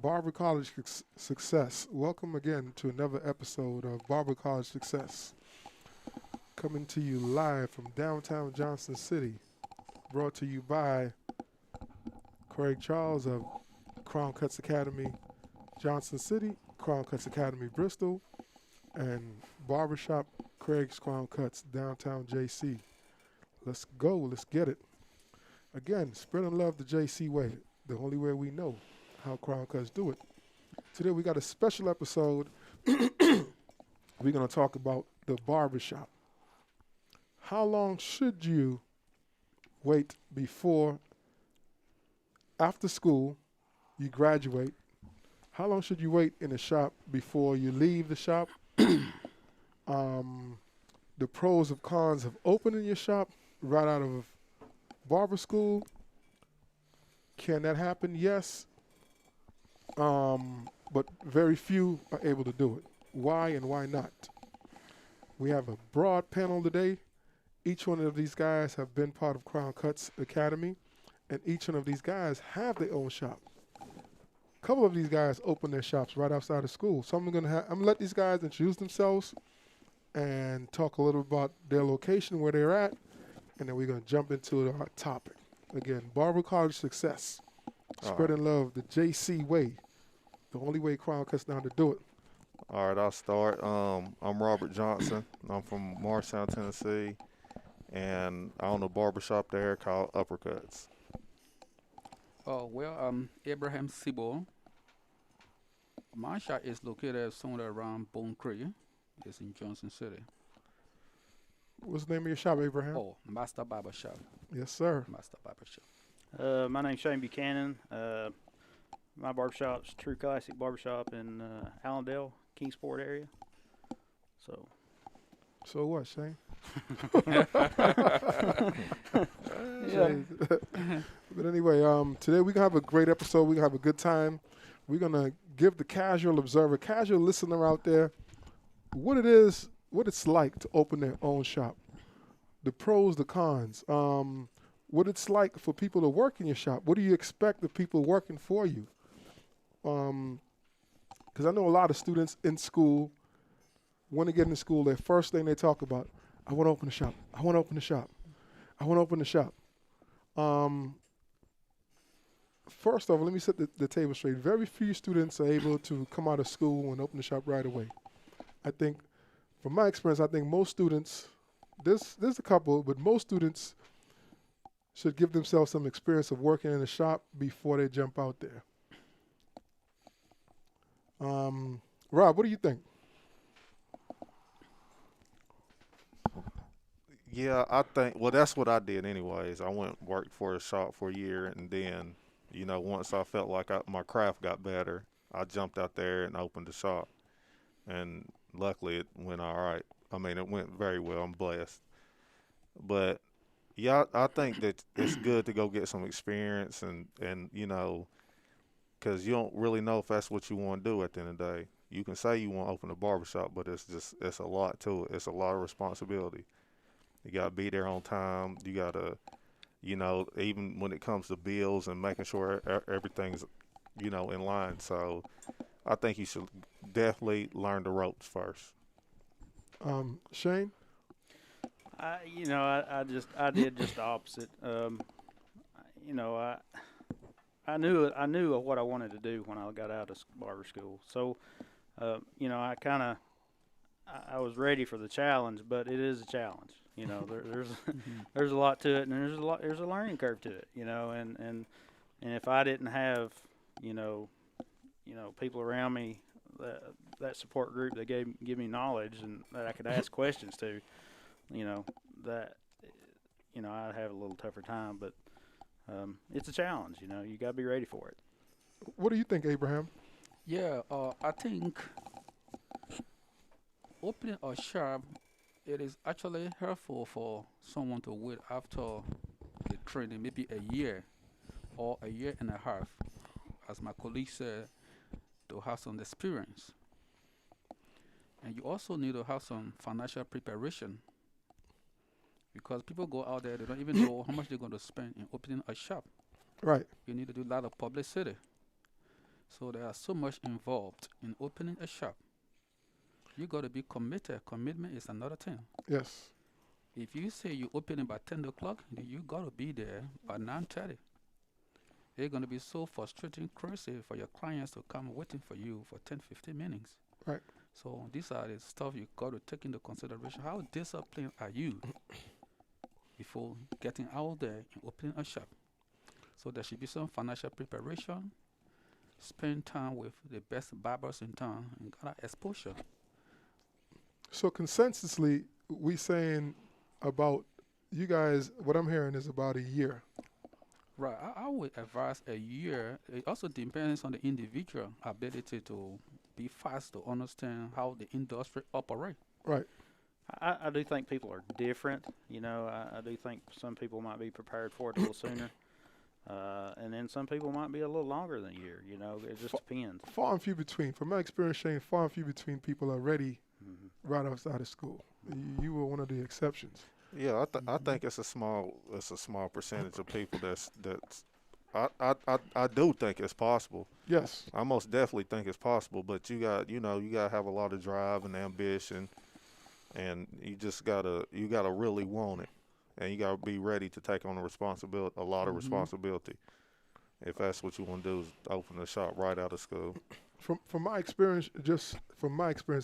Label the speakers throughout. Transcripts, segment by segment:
Speaker 1: Barber College Success. Welcome again to another episode of Barber College Success. Coming to you live from downtown Johnson City. Brought to you by Craig Charles of Crown Cuts Academy, Johnson City, Crown Cuts Academy, Bristol, and Barbershop Craig's Crown Cuts, downtown JC. Let's go. Let's get it. Again, spread and love the JC way, the only way we know how Crown Cuts do it. Today we got a special episode. We're going to talk about the barbershop. How long should you wait before, after school, you graduate? How long should you wait in the shop before you leave the shop? The pros and cons of opening your shop right out of barber school. Can that happen? Yes. But very few are able to do it. Why and why not? We have a broad panel today. Each one of these guys have been part of Crown Cuts Academy, and each one of these guys have their own shop. A couple of these guys open their shops right outside of school. So I'm gonna let these guys introduce themselves and talk a little about their location, where they're at, and then we're gonna jump into our topic. Again, Barber College Success. Spread and love the JC way, the only way Crown Cuts down to do it.
Speaker 2: All right, I'll start. I'm Robert Johnson. I'm from Morristown, Tennessee, and I own a barbershop there called Uppercuts.
Speaker 3: I'm Abraham Sibo. My shop is located somewhere around Bone Creek. It's in Johnson City.
Speaker 1: What's the name of your shop, Abraham?
Speaker 3: Master Barber Shop.
Speaker 1: Yes, sir.
Speaker 3: Master Barber Shop.
Speaker 4: My name's Shane Buchanan. My barbershop's True Classic Barbershop in Allendale, Kingsport area.
Speaker 1: So what, Shane?
Speaker 4: Yeah.
Speaker 1: But anyway, today we're going to have a great episode. We're going to have a good time. We're going to give the casual observer, casual listener out there, what it's like to open their own shop. The pros, the cons. What it's like for people to work in your shop. What do you expect of people working for you? Because I know a lot of students in school, when they get into school, their first thing they talk about, I want to open a shop. I want to open a shop. I want to open a shop. First off, let me set the table straight. Very few students are able to come out of school and open a shop right away. I think, from my experience, I think most students, there's a couple, but most students should give themselves some experience of working in a shop before they jump out there. Rob, what do you think?
Speaker 2: Yeah, I think, well, that's what I did anyways. I went and worked for a shop for a year, and then, once I felt like my craft got better, I jumped out there and opened the shop. And luckily it went all right. I mean, it went very well. I'm blessed. But, yeah, I think that it's good to go get some experience and because you don't really know if that's what you want to do at the end of the day. You can say you want to open a barbershop, but it's a lot to it. It's a lot of responsibility. You got to be there on time. You got to, even when it comes to bills and making sure everything's, in line. So I think you should definitely learn the ropes first.
Speaker 1: Shane?
Speaker 4: I did just the opposite. I knew what I wanted to do when I got out of barber school. So, I was ready for the challenge, but it is a challenge. There's a lot to it, and there's a learning curve to it. And if I didn't have, people around me, that support group that give me knowledge and that I could ask questions to, I'd have a little tougher time. But it's a challenge. You got to be ready for it.
Speaker 1: What do you think, Abraham?
Speaker 3: Yeah, I think opening a shop, it is actually helpful for someone to wait after the training, maybe a year or a year and a half, as my colleague said, to have some experience. And you also need to have some financial preparation, because people go out there, they don't even know how much they're going to spend in opening a shop.
Speaker 1: Right.
Speaker 3: You need to do a lot of publicity. So there are so much involved in opening a shop. You got to be committed. Commitment is another thing.
Speaker 1: Yes.
Speaker 3: If you say you open it by 10 o'clock, you got to be there by 9:30. It's going to be so frustrating, crazy for your clients to come waiting for you for 10, 15 minutes.
Speaker 1: Right.
Speaker 3: So these are the stuff you got to take into consideration. How disciplined are you before getting out there and opening a shop? So there should be some financial preparation, spend time with the best barbers in town, and got exposure.
Speaker 1: So consensusly, we saying about you guys, what I'm hearing is about a year.
Speaker 3: Right. I would advise a year. It also depends on the individual ability to be fast to understand how the industry operates.
Speaker 1: Right.
Speaker 4: I do think people are different. You know, I do think some people might be prepared for it a little sooner. And then some people might be a little longer than a year. You know, it just depends.
Speaker 1: Far and few between. From my experience, Shane, far and few between people are ready right outside of school. You were one of the exceptions.
Speaker 2: Yeah, I think it's a small percentage of people that's I do think it's possible.
Speaker 1: Yes.
Speaker 2: I most definitely think it's possible, but you got to have a lot of drive and ambition, and you gotta really want it, and you gotta be ready to take on a lot of responsibility. If that's what you want to do, is open a shop right out of school.
Speaker 1: From my experience,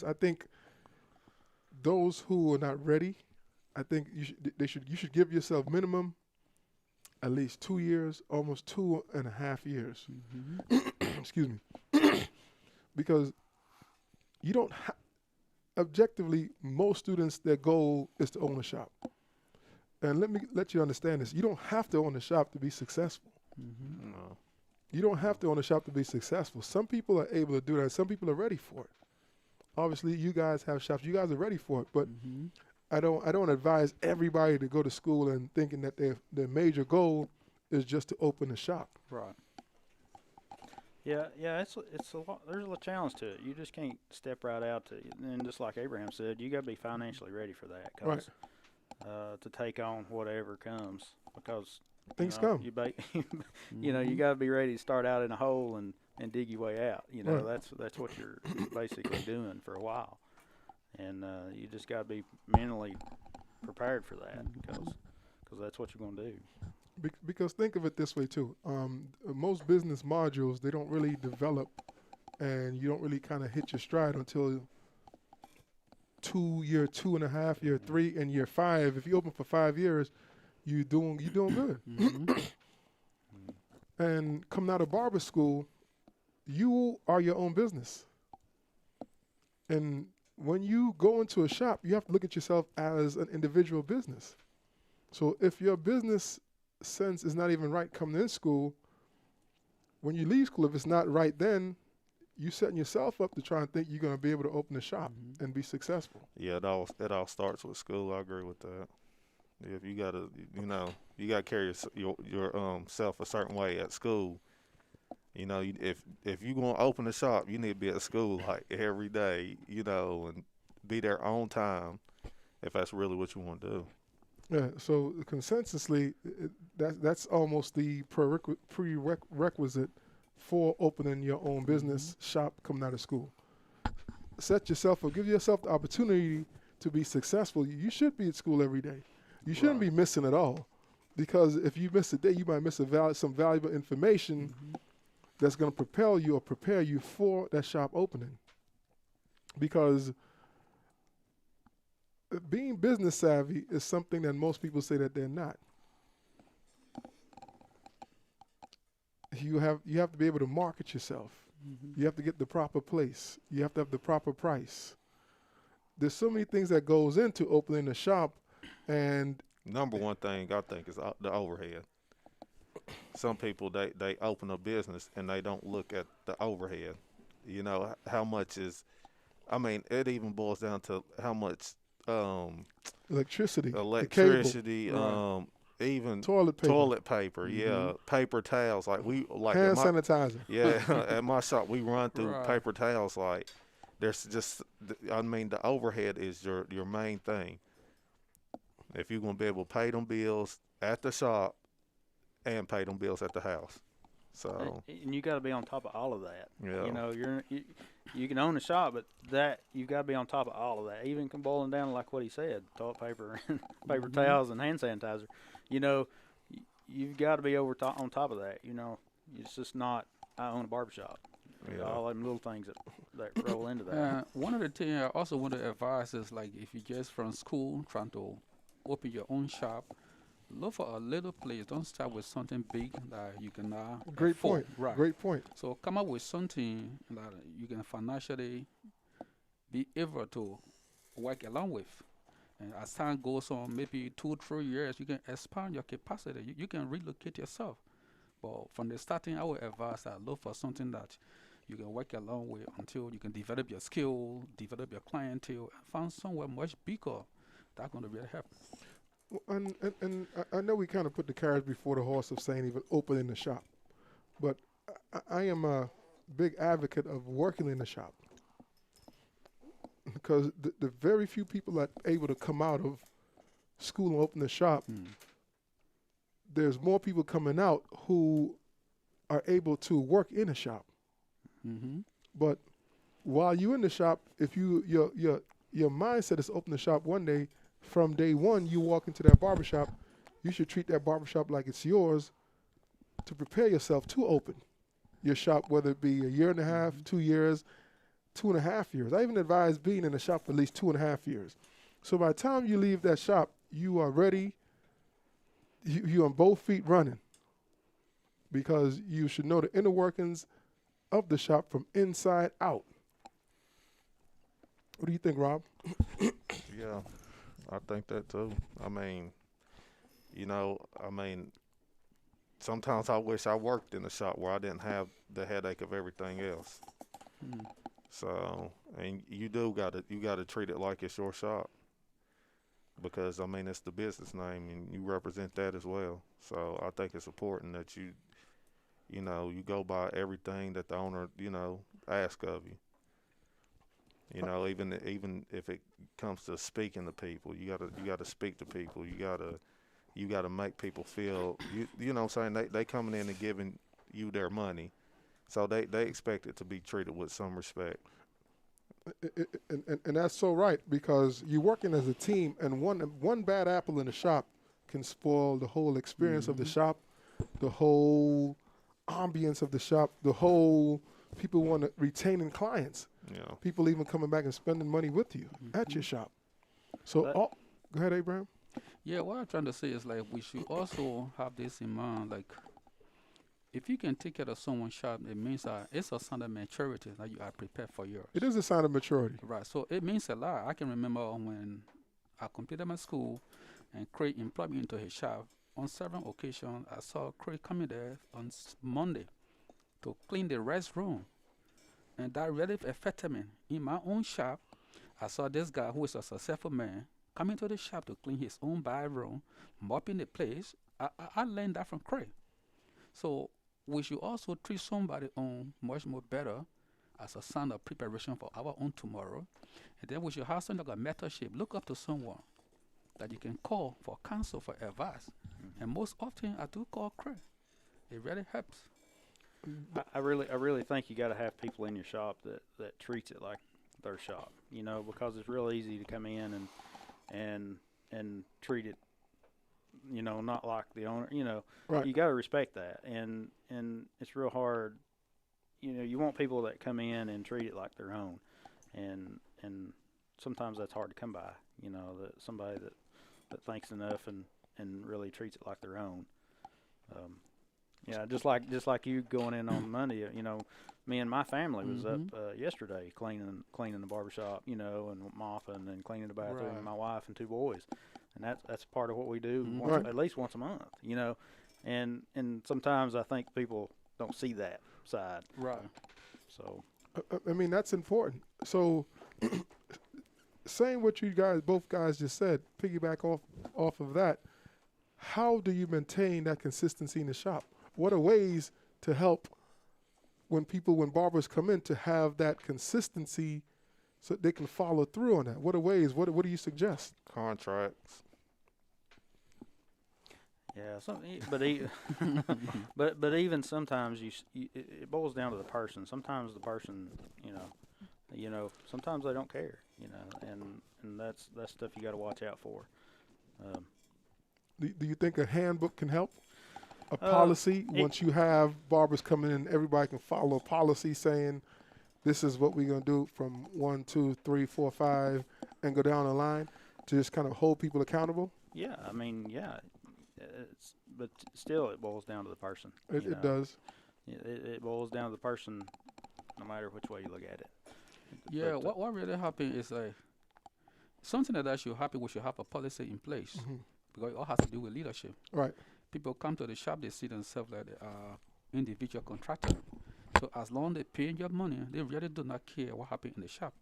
Speaker 1: I think those who are not ready, I think you should give yourself minimum at least 2 years, almost 2.5 years. Excuse me. Because you don't objectively, most students, their goal is to own a shop. And let me let you understand this. You don't have to own a shop to be successful.
Speaker 2: No.
Speaker 1: You don't have to own a shop to be successful. Some people are able to do that. Some people are ready for it. Obviously, you guys have shops. You guys are ready for it. But I don't advise everybody to go to school and thinking that their major goal is just to open a shop.
Speaker 3: Right.
Speaker 4: Yeah, it's a lot. There's a little challenge to it. You just can't step right out to it. And just like Abraham said, you got to be financially ready for that.
Speaker 1: Right.
Speaker 4: To take on whatever comes, because
Speaker 1: Things come.
Speaker 4: You know, you got to be ready to start out in a hole and dig your way out. You know,
Speaker 1: Right.
Speaker 4: that's what you're basically doing for a while, and you just got to be mentally prepared for that, because that's what you're going to do.
Speaker 1: Because think of it this way too. Most business modules, they don't really develop, and you don't really kind of hit your stride until year 2.5, year 3, and year 5. If you open for 5 years, you're doing good. And coming out of barber school, you are your own business. And when you go into a shop, you have to look at yourself as an individual business. So if your business sense is not even right coming in school, when you leave school, if it's not right then, you setting yourself up to try and think you're going to be able to open a shop and be successful.
Speaker 2: Yeah, it all starts with school. I agree with that. If you gotta carry your self a certain way at school. You know, if you're gonna open a shop, you need to be at school like every day. You know, and be there on time. If that's really what you want to do.
Speaker 1: Yeah. So consensusly, that's almost the prerequisite for opening your own business shop coming out of school. Set yourself up. Give yourself the opportunity to be successful. You should be at school every day. You shouldn't be missing at all, because if you miss a day, you might miss some valuable information that's going to propel you or prepare you for that shop opening. Because being business savvy is something that most people say that they're not. You have to be able to market yourself. You have to get the proper place. You have to have the proper price. There's so many things that goes into opening a shop, and
Speaker 2: Number one thing I think is the overhead. Some people they open a business and they don't look at the overhead. You know how much is. I mean, it even boils down to how much
Speaker 1: electricity,
Speaker 2: electricity,
Speaker 1: the cable,
Speaker 2: even
Speaker 1: toilet paper,
Speaker 2: yeah, paper towels. Like
Speaker 1: hand sanitizer.
Speaker 2: Yeah, at my shop we run through
Speaker 3: Right.
Speaker 2: paper towels. Like there's just, I mean, the overhead is your main thing. If you're gonna be able to pay them bills at the shop and pay them bills at the house. So
Speaker 4: And you got to be on top of all of that.
Speaker 2: yeah,
Speaker 4: You know, you can own a shop, but that you've got to be on top of all of that. Even boiling down like what he said, toilet paper and paper towels and hand sanitizer. You know, you've got to be on top of that. You know, it's just not I own a barbershop.
Speaker 2: yeah.
Speaker 4: All them little things that roll into that.
Speaker 3: One of the things I also want to advise is like if you just from school trying to open your own shop, look for a little place. Don't start with something big that you can
Speaker 1: Great
Speaker 3: afford.
Speaker 1: point.
Speaker 3: Right.
Speaker 1: Great point.
Speaker 3: So come up with something that you can financially be able to work along with. And as time goes on, maybe 2-3 years, you can expand your capacity. You can relocate yourself. But from the starting, I would advise that look for something that you can work along with until you can develop your skill, develop your clientele, and find somewhere much bigger. That's going to really help.
Speaker 1: Well, and I know we kind of put the carriage before the horse of saying even opening the shop, but I am a big advocate of working in the shop because the very few people that are able to come out of school and open the shop, there's more people coming out who are able to work in a shop.
Speaker 3: Mm-hmm.
Speaker 1: But while you're in the shop, if your mindset is open the shop one day, from day one you walk into that barbershop, you should treat that barbershop like it's yours to prepare yourself to open your shop, whether it be a year and a half, 2 years, 2.5 years. I even advise being in the shop for at least 2.5 years. So by the time you leave that shop, you are ready. You're on both feet running because you should know the inner workings of the shop from inside out. What do you think, Rob?
Speaker 2: Yeah, I think that too. I mean, sometimes I wish I worked in a shop where I didn't have the headache of everything else. So, and you gotta treat it like it's your shop because it's the business name and you represent that as well. So I think it's important that you go by everything that the owner, ask of you. Even if it comes to speaking to people, you gotta speak to people. You gotta make people feel you know what I'm saying, they coming in and giving you their money. So they expect it to be treated with some respect.
Speaker 1: And that's so right because you're working as a team, and one bad apple in the shop can spoil the whole experience of the shop, the whole ambience of the shop, the whole people want to retaining clients.
Speaker 2: Yeah.
Speaker 1: People even coming back and spending money with you at your shop. So, go ahead, Abraham.
Speaker 3: Yeah, what I'm trying to say is like we should also have this in mind. Like, if you can take care of someone's shop, it means that it's a sign of maturity that you are prepared for yours.
Speaker 1: It is a sign of maturity.
Speaker 3: Right. So it means a lot. I can remember when I completed my school and Craig employed me into his shop. On several occasions, I saw Craig coming there on Monday to clean the restroom. And that really affected me. In my own shop, I saw this guy who is a successful man coming to the shop to clean his own bathroom, mopping the place. I learned that from Craig. So we should also treat somebody on much more better as a sign of preparation for our own tomorrow. And then we should have something like a mentorship. Look up to someone that you can call for counsel, for advice. And most often, I do call Craig. It really helps.
Speaker 4: I really think you got to have people in your shop that treats it like their shop, because it's real easy to come in and treat it, not like the owner,
Speaker 1: Right.
Speaker 4: You got to respect that. And it's real hard, you want people that come in and treat it like their own. And sometimes that's hard to come by, that somebody that thinks enough and really treats it like their own. Yeah, just like you going in on Monday, me and my family was up yesterday cleaning the barbershop, and mopping and cleaning the bathroom, and my wife and 2 boys, and that's part of what we do at least once a month, and sometimes I think people don't see that side,
Speaker 3: right?
Speaker 4: So,
Speaker 1: that's important. So, saying what you both guys just said, piggyback off of that. How do you maintain that consistency in the shop? What are ways to help when barbers come in to have that consistency so they can follow through on that? What are ways? What do you suggest?
Speaker 2: Contracts.
Speaker 4: Yeah, but even sometimes it boils down to the person. Sometimes the person, sometimes they don't care, and that's stuff you got to watch out for. Um,
Speaker 1: Do you think a handbook can help? A
Speaker 4: Uh,
Speaker 1: policy,
Speaker 4: it-
Speaker 1: once you have barbers coming in, everybody can follow a policy saying, this is what we're going to do from 1, 2, 3, 4, 5, and go down the line to just kind of hold people accountable?
Speaker 4: yeah, I mean, yeah, but still it boils down to the person.
Speaker 1: It does.
Speaker 4: It boils down to the person, no matter which way you look at it.
Speaker 3: Yeah,
Speaker 4: But,
Speaker 3: what really happened is something like that should happen. We should have a policy in place
Speaker 1: Hmm.
Speaker 3: because it all has to do with leadership.
Speaker 1: Right.
Speaker 3: People come to the shop, they see themselves like they are individual contractor. So as long as they pay your money, they really do not care what happened in the shop.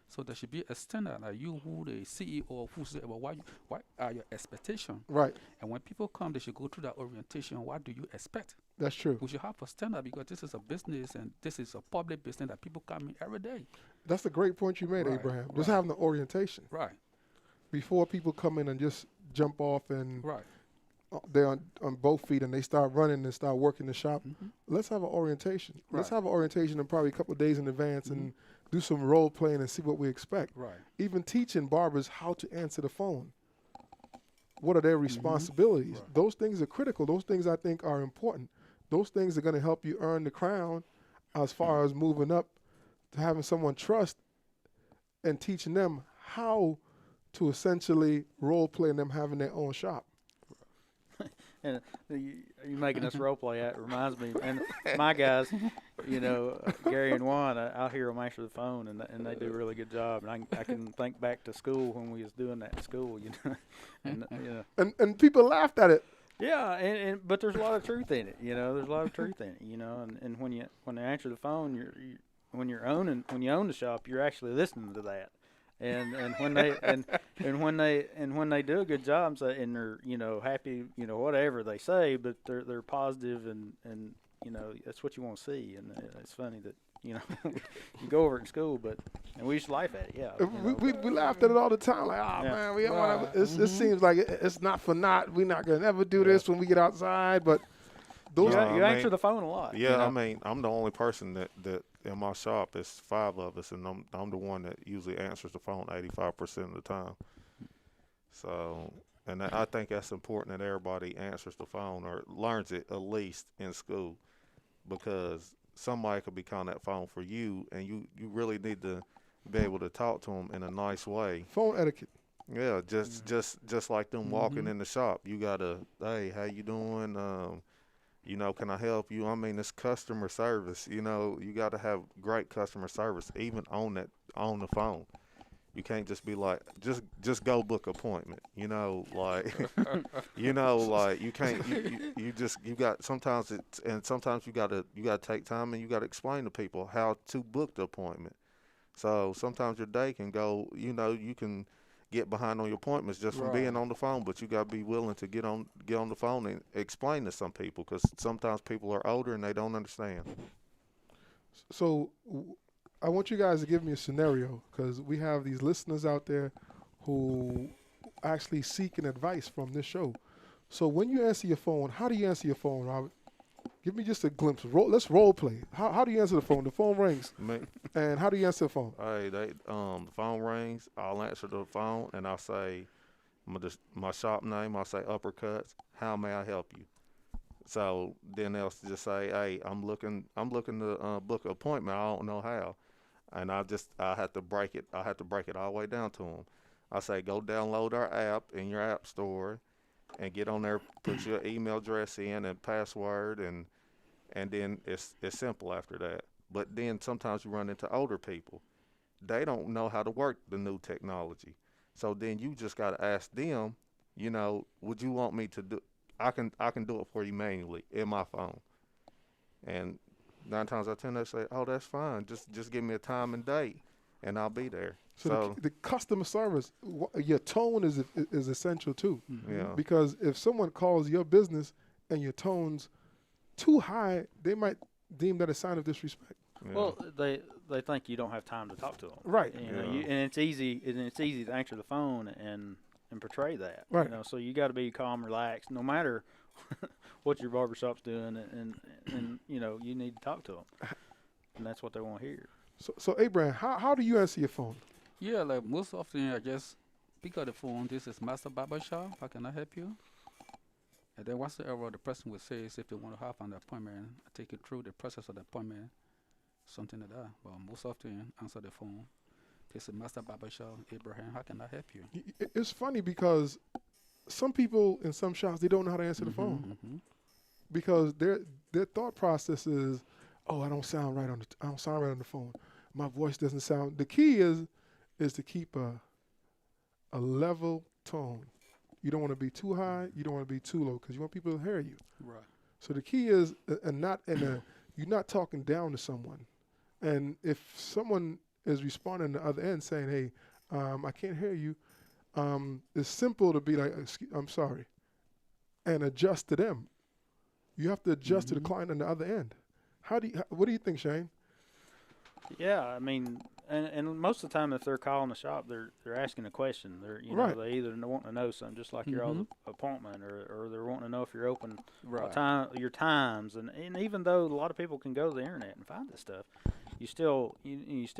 Speaker 3: So there should be a standard like you, who the CEO, who say, well, what are your expectations?
Speaker 1: Right.
Speaker 3: And when people come, they should go through that orientation. What do you expect?
Speaker 1: That's true.
Speaker 3: We should have a standard because this is a business and this is a public business that people come in every day.
Speaker 1: That's a great point you made,
Speaker 3: Right,
Speaker 1: Abraham. Just
Speaker 3: right.
Speaker 1: having the orientation
Speaker 3: Right,
Speaker 1: before people come in and just jump off and
Speaker 3: right.
Speaker 1: they're on both feet and they start running and start working the shop.
Speaker 3: Mm-hmm.
Speaker 1: Let's have an orientation. Let's
Speaker 3: Right.
Speaker 1: have an orientation and probably a couple of days in advance and do some role playing and see what we expect.
Speaker 3: Right.
Speaker 1: Even teaching barbers how to answer the phone. What are their responsibilities?
Speaker 3: Right.
Speaker 1: Those things are critical. Those things I think are important. Those things are going to help you earn the crown as far as moving up to having someone trust and teaching them how to essentially role play and them having their own shop.
Speaker 4: And you making us role play. It reminds me, and my guys, Gary and Juan, I'll hear them answer the phone, and they do a really good job. And I can think back to school when we was doing that in school,
Speaker 1: And people laughed at it.
Speaker 4: Yeah, but there's a lot of truth in it. There's a lot of truth in it. And when you answer the phone, when you own the shop, you're actually listening to that. And when they when they do a good job and they're happy, whatever they say, but they're positive and that's what you want to see. And it's funny that you go over it in school, and we used to laugh at it. Yeah,
Speaker 1: We laughed at it all the time. Like, oh
Speaker 4: Yeah.
Speaker 1: man, we don't
Speaker 3: Right.
Speaker 1: want to. It seems like it's not for naught. We're not gonna ever do this when we get outside. But those,
Speaker 2: Yeah.
Speaker 4: you
Speaker 2: I
Speaker 4: answer
Speaker 2: mean,
Speaker 4: the phone a lot.
Speaker 2: Yeah, I mean, I'm the only person that in my shop. It's 5 of us, and I'm the one that usually answers the phone 85% of the time. So, and I think that's important that everybody answers the phone or learns it at least in school, because somebody could be calling that phone for you, and you really need to be able to talk to them in a nice way.
Speaker 1: phone etiquette.
Speaker 2: Yeah, just like them walking in the shop. You gotta, hey, how you doing? Can I help you? I mean, it's customer service. You got to have great customer service, even on the phone. You can't just be like, just go book appointment. Like you can't. You got sometimes sometimes you gotta take time and you gotta explain to people how to book the appointment. So sometimes your day can go. You can get behind on your appointments just from being
Speaker 3: Right.
Speaker 2: on the phone, but you got to be willing to get on the phone and explain to some people, because sometimes people are older and they don't understand.
Speaker 1: So I want you guys to give me a scenario, because we have these listeners out there who actually seeking advice from this show. So when you answer your phone, how do you answer your phone, Robert? Give me just a glimpse. Let's role play. How do you answer the phone? The phone rings, and how do you answer the phone?
Speaker 2: Hey, the phone rings. I'll answer the phone and I'll say my shop name. I'll say Uppercuts. How may I help you? So then they'll just say, hey, I'm looking to book an appointment. I don't know how, and I have to break it. I have to break it all the way down to them. I say, go download our app in your app store, and get on there. Put your email address in and password, and then it's simple after that. But then sometimes you run into older people. They don't know how to work the new technology. So then you just got to ask them, would you want me to do? I can do it for you manually in my phone. And 9 times out of 10 they say, oh, that's fine. Just give me a time and date, and I'll be there.
Speaker 1: So the customer service, your tone is essential too.
Speaker 2: Yeah.
Speaker 1: Because if someone calls your business and your tone's too high, they might deem that a sign of disrespect.
Speaker 2: Yeah.
Speaker 4: Well, they think you don't have time to talk to them.
Speaker 1: Right.
Speaker 4: And it's easy to answer the phone and portray that.
Speaker 1: Right.
Speaker 4: So you got to be calm, relaxed, no matter what your barbershop's doing, and you know, you need to talk to them, and that's what they want to hear.
Speaker 1: So Abraham, how do you answer your phone?
Speaker 3: Yeah, like most often I just pick up the phone. This is Master Barber Shop. How can I help you? And then whatsoever the person will say is if they want to have an appointment, I take it through the process of the appointment, something like that. But most often answer the phone. This is Master Barber Shop. Abraham, how can I help you?
Speaker 1: It's funny because some people in some shops, they don't know how to answer the phone because their thought process is, oh, I don't sound right on the phone. My voice doesn't sound. The key is to keep a level tone. You don't want to be too high. You don't want to be too low because you want people to hear you.
Speaker 3: Right.
Speaker 1: So the key is, you're not talking down to someone. And if someone is responding on the other end saying, hey, I can't hear you, it's simple to be like, I'm sorry, and adjust to them. You have to adjust to the client on the other end. What do you think, Shane?
Speaker 4: Yeah, I mean, and most of the time, if they're calling the shop, they're asking a question. They're they either want to know something, just like your other appointment, or they're wanting to know if you're open, your times, and even though a lot of people can go to the internet and find this stuff, you still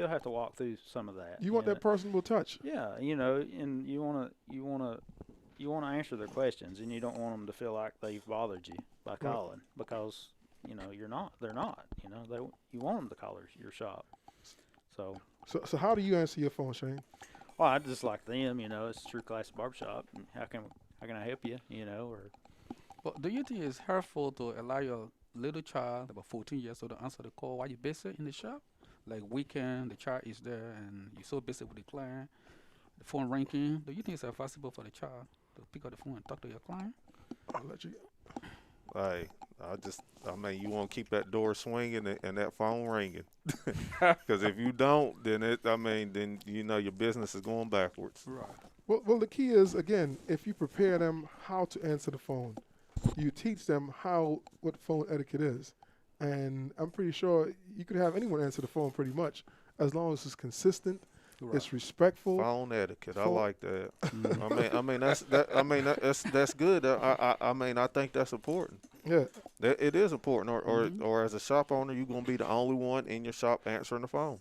Speaker 4: have to walk through some of that.
Speaker 1: You want that personable touch.
Speaker 4: Yeah, and you want to answer their questions, and you don't want them to feel like they've bothered you by calling because they're not. You want them to call your shop.
Speaker 1: So how do you answer your phone, Shane?
Speaker 4: Well, I just like them. It's True Classic Barbershop. How can I help you?
Speaker 3: Well, do you think it's hurtful to allow your little child, about 14 years old, to answer the call while you're busy in the shop? Like weekend, the child is there, and you're so busy with the client, the phone ringing. Do you think it's advisable for the child to pick up the phone and talk to your client?
Speaker 1: I'll let you.
Speaker 2: Hey, you want to keep that door swinging and that phone ringing. Because if you don't, then your business is going backwards.
Speaker 3: Right.
Speaker 1: Well, the key is, again, if you prepare them how to answer the phone, you teach them what phone etiquette is. And I'm pretty sure you could have anyone answer the phone pretty much, as long as it's consistent, it's respectful.
Speaker 2: Phone etiquette, I like that. That's good. I think that's important.
Speaker 1: Yeah,
Speaker 2: it is important. Or as a shop owner, you're gonna be the only one in your shop answering the phone.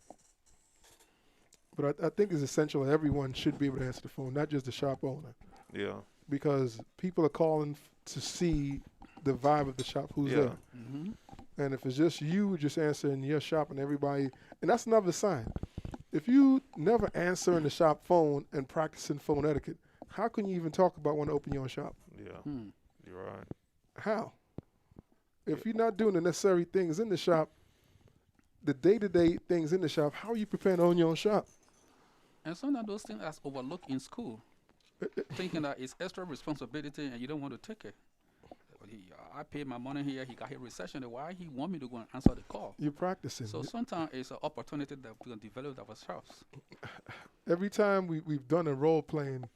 Speaker 1: But I think it's essential that everyone should be able to answer the phone, not just the shop owner.
Speaker 2: Yeah.
Speaker 1: Because people are calling to see the vibe of the shop, who's there.
Speaker 3: Mm-hmm.
Speaker 1: And if it's just you just answering your shop and everybody, and that's another sign. If you never answer in the shop phone and practicing phone etiquette, how can you even talk about wanting to open your own shop?
Speaker 2: Yeah, You're right.
Speaker 1: How? If you're not doing the necessary things in the shop, the day-to-day things in the shop, how are you preparing to own your own shop?
Speaker 3: And some of those things are overlooked in school, thinking that it's extra responsibility and you don't want to take it. I paid my money here. He got his recession. Why he want me to go and answer the call?
Speaker 1: You're practicing.
Speaker 3: So sometimes it's an opportunity that we can develop ourselves.
Speaker 1: Every time we've done a role playing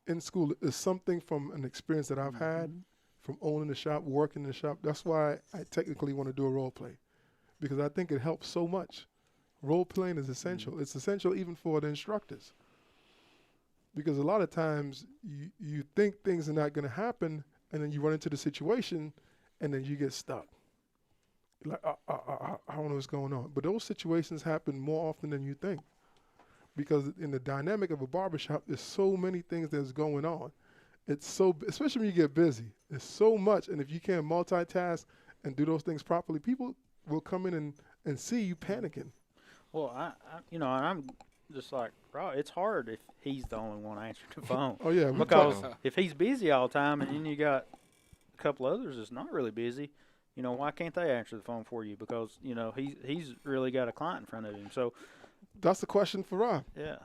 Speaker 1: in school, it's something from an experience that I've had from owning the shop, working in the shop. That's why I technically want to do a role play, because I think it helps so much. Role playing is essential. It's essential even for the instructors, because a lot of times you think things are not going to happen, and then you run into the situation, and then you get stuck. Like, I don't know what's going on. But those situations happen more often than you think, because in the dynamic of a barbershop, there's so many things that's going on. It's so, especially when you get busy, there's so much. And if you can't multitask and do those things properly, people will come in and see you panicking.
Speaker 4: Well, I'm just like, bro, it's hard if he's the only one answering the phone.
Speaker 1: Oh, yeah.
Speaker 4: Because if he's busy all the time and then you got a couple others that's not really busy, why can't they answer the phone for you? Because, he's really got a client in front of him. So
Speaker 1: that's the question for Rob.
Speaker 4: Yeah.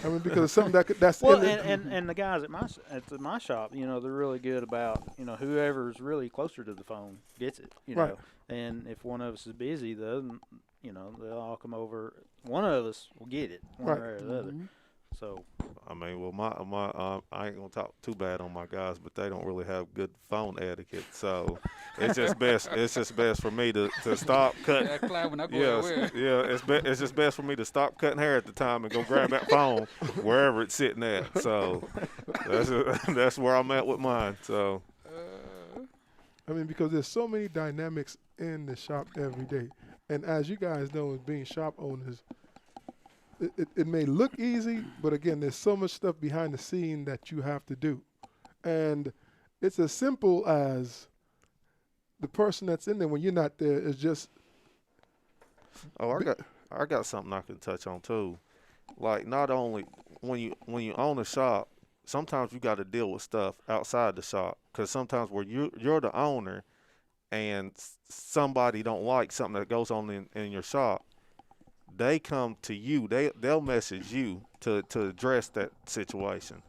Speaker 1: I mean, because it's something that's
Speaker 4: well, and the guys at my shop, they're really good about, whoever's really closer to the phone gets it,
Speaker 1: Right.
Speaker 4: And if one of us is busy, then, they'll all come over. One of us will get it, one way or the other. So,
Speaker 2: I mean, well, my I ain't gonna talk too bad on my guys, but they don't really have good phone etiquette. So it's just best. It's just best for me to stop cutting. It's just best for me to stop cutting hair at the time and go grab that phone wherever it's sitting at. So that's where I'm at with mine. So.
Speaker 1: I mean, because there's so many dynamics in the shop every day. And as you guys know, as being shop owners, it may look easy, but again, there's so much stuff behind the scene that you have to do. And it's as simple as the person that's in there when you're not there is just.
Speaker 2: Oh, I got something I can touch on too. Like not only when you own a shop, sometimes you got to deal with stuff outside the shop because sometimes where you're the owner and somebody don't like something that goes on in your shop, they come to you. They'll message you to address that situation.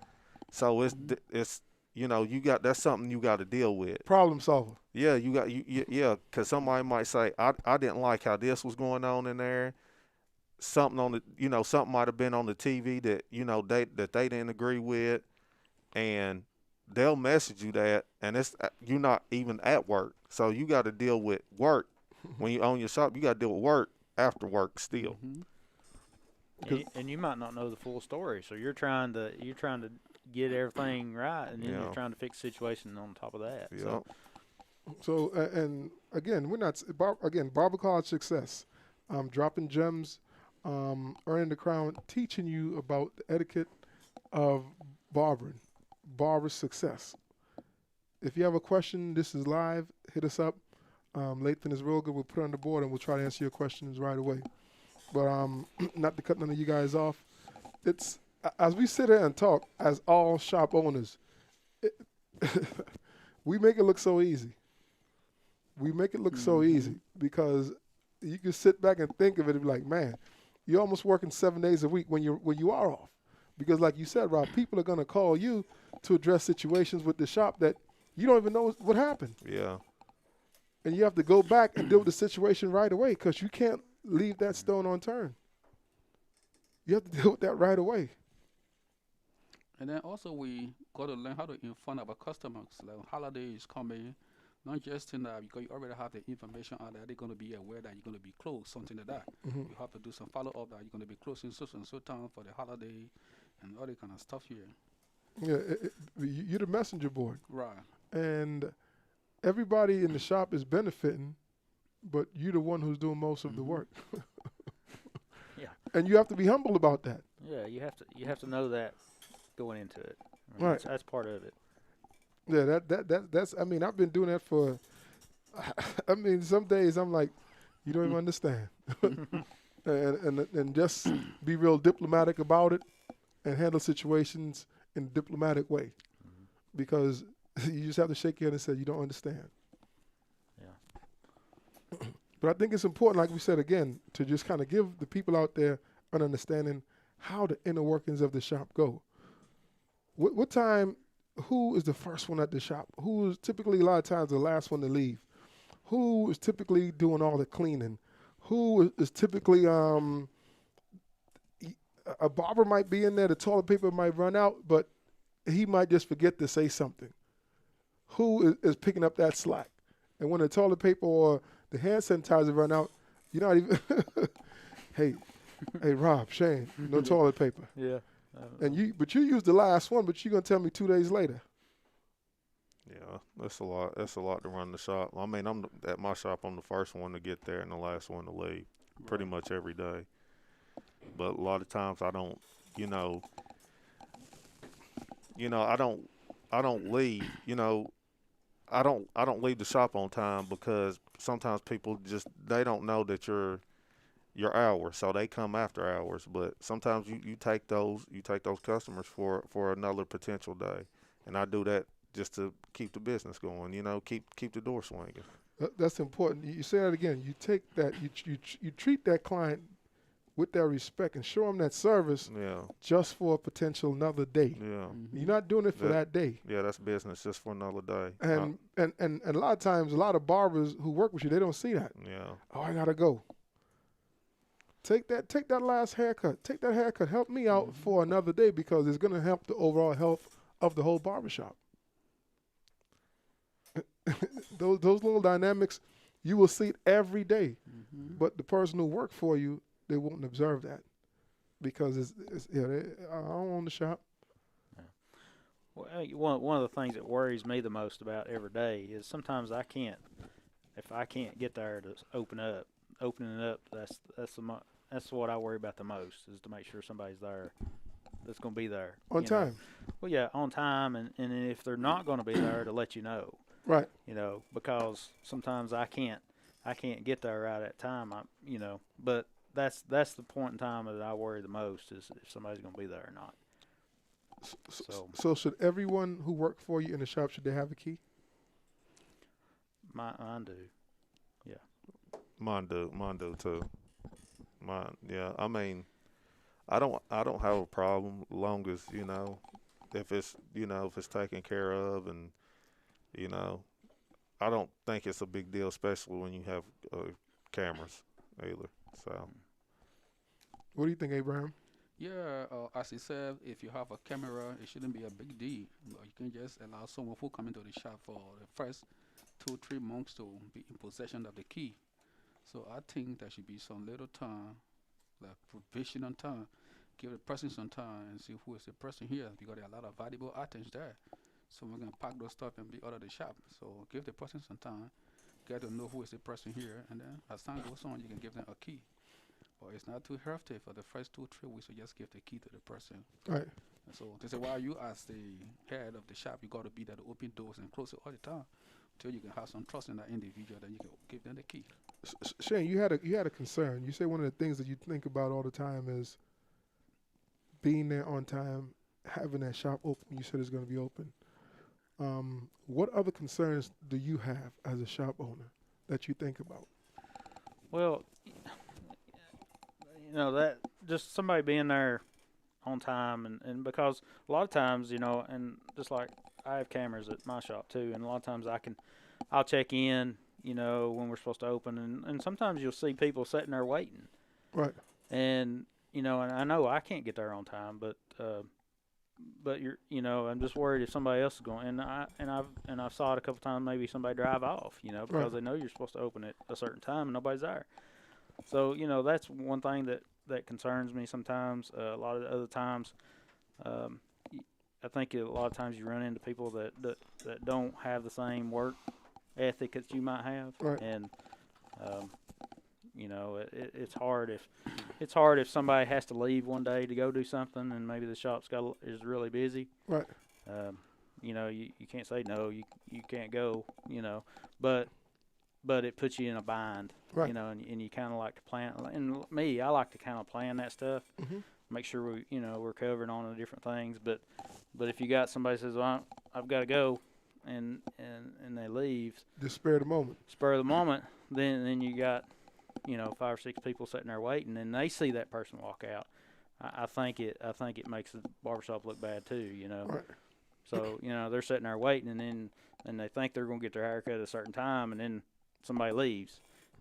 Speaker 2: So it's you got that's something you got to deal with.
Speaker 1: Problem solver.
Speaker 2: Yeah, you got yeah, because somebody might say I didn't like how this was going on in there. Something on the something might have been on the TV that they didn't agree with, and they'll message you that, and it's you're not even at work, so you got to deal with work when you own your shop. You got to deal with work after work still.
Speaker 4: And you might not know the full story, so you're trying to get everything right, and then you're trying to fix the situation on top of that.
Speaker 2: Yeah.
Speaker 1: So and again, we're not Barber College Success, dropping gems, earning the crown, teaching you about the etiquette of barbering, barber success. If you have a question, this is live. Hit us up. Lathan is real good. We'll put it on the board and we'll try to answer your questions right away. But not to cut none of you guys off. It's as we sit here and talk as all shop owners, we make it look so easy. We make it look so easy because you can sit back and think of it and be like, man, you're almost working 7 days a week when you are off. Because like you said, Rob, people are going to call you to address situations with the shop that you don't even know what happened.
Speaker 2: Yeah.
Speaker 1: And you have to go back and deal with the situation right away because you can't leave that stone unturned. You have to deal with that right away.
Speaker 3: And then also we got to learn how to inform our customers. Like holiday is coming, not just in that because you already have the information out there. They're going to be aware that you're going to be closed, something like that.
Speaker 1: Mm-hmm.
Speaker 3: You have to do some follow up that you're going to be closing so and so time for the holiday and all that kind of stuff here.
Speaker 1: Yeah, you're the messenger board.
Speaker 3: Right.
Speaker 1: And everybody in the shop is benefiting, but you're the one who's doing most of the work.
Speaker 4: Yeah.
Speaker 1: And you have to be humble about that.
Speaker 4: Yeah, you have to know that going into it. I mean,
Speaker 1: Right.
Speaker 4: That's part of it.
Speaker 1: Yeah, that's. I mean, I've been doing that for. I mean, some days I'm like, you don't even understand, and just be real diplomatic about it, and handle situations in a diplomatic way, because you just have to shake your head and say you don't understand.
Speaker 4: Yeah.
Speaker 1: But I think it's important, like we said again, to just kind of give the people out there an understanding how the inner workings of the shop go. What time? Who is the first one at the shop? Who is typically a lot of times the last one to leave? Who is typically doing all the cleaning? Who is typically a barber might be in there, the toilet paper might run out, but he might just forget to say something. Who is picking up that slack? And when the toilet paper or the hand sanitizer run out, you're not even, hey, Rob, Shane, no toilet paper.
Speaker 4: Yeah.
Speaker 1: And you used the last one, but you're gonna tell me 2 days later.
Speaker 2: Yeah, that's a lot. That's a lot to run the shop. I mean, at my shop, I'm the first one to get there and the last one to leave, pretty much every day. But a lot of times I don't, I don't leave. I don't leave the shop on time because sometimes people they don't know that your hours, so they come after hours. But sometimes you take those customers for another potential day, and I do that just to keep the business going. Keep the door swinging.
Speaker 1: That's important. You say that again. You take that. You treat that client with that respect and show them that service.
Speaker 2: Yeah.
Speaker 1: Just for a potential another day.
Speaker 2: Yeah.
Speaker 1: You're not doing it for that day.
Speaker 2: Yeah, that's business just for another day.
Speaker 1: And a lot of times, a lot of barbers who work with you, they don't see that.
Speaker 2: Yeah.
Speaker 1: Oh, I gotta go. Take that last haircut. Take that haircut. Help me out for another day because it's gonna help the overall health of the whole barbershop. those little dynamics, you will see it every day. But the person who worked for you, they won't observe that because I don't own the shop.
Speaker 4: Yeah. One of the things that worries me the most about every day is sometimes if I can't get there to opening it up, that's what I worry about the most, is to make sure somebody's there that's going to be there.
Speaker 1: On time.
Speaker 4: Well, yeah, on time, and if they're not going to be there, to let you know.
Speaker 1: Right.
Speaker 4: Because sometimes I can't get there right at time. But that's the point in time that I worry the most, is if somebody's going to be there or not.
Speaker 1: So should everyone who work for you in the shop, should they have a key?
Speaker 4: Mine do.
Speaker 2: Mine do too. Mine, yeah. I mean, I don't have a problem, long as if it's taken care of, and I don't think it's a big deal, especially when you have cameras either. So,
Speaker 1: what do you think, Abraham?
Speaker 3: Yeah, as he said, if you have a camera, it shouldn't be a big deal. You can just allow someone who come into the shop for the first 2-3 months to be in possession of the key. So I think there should be some little time, like provision on time. Give the person some time and see who is the person here, because there are a lot of valuable items there. So we're going to pack those stuff and be out of the shop. So give the person some time, get to know who is the person here, and then as time goes on, you can give them a key. But it's not too hefty for the first 2-3 weeks to just give the key to the person.
Speaker 1: Right.
Speaker 3: And so they say, while you as the head of the shop, you got to be there to open doors and close it all the time, till you can have some trust in that individual, then you can give them the key.
Speaker 1: Shane, you had a concern. You say one of the things that you think about all the time is being there on time, having that shop open. You said it's going to be open. What other concerns do you have as a shop owner that you think about?
Speaker 4: Well, that just somebody being there on time, and because a lot of times, and just like I have cameras at my shop too, and a lot of times I'll check in, when we're supposed to open, and sometimes you'll see people sitting there waiting.
Speaker 1: Right.
Speaker 4: And and I know I can't get there on time, but I'm just worried if somebody else is going, and I've saw it a couple times, maybe somebody drive off, because
Speaker 1: Right.
Speaker 4: they know you're supposed to open at a certain time and nobody's there. So that's one thing that concerns me sometimes. A lot of the other times, I think a lot of times you run into people that don't have the same work ethic that you might have,
Speaker 1: Right.
Speaker 4: and it's hard if somebody has to leave one day to go do something, and maybe the shop's is really busy.
Speaker 1: Right.
Speaker 4: You can't say no, you can't go, but it puts you in a bind,
Speaker 1: Right.
Speaker 4: and you kind of like to plan. And me, I like to kind of plan that stuff, make sure we're covering on the different things. But if you got somebody says, well, I've got to go, and they leave,
Speaker 1: Just spare the moment.
Speaker 4: spur of the moment, then you got 5 or 6 people sitting there waiting, and they see that person walk out. I think it makes the barbershop look bad too,
Speaker 1: Right.
Speaker 4: So they're sitting there waiting, and they think they're going to get their haircut at a certain time, and then somebody leaves,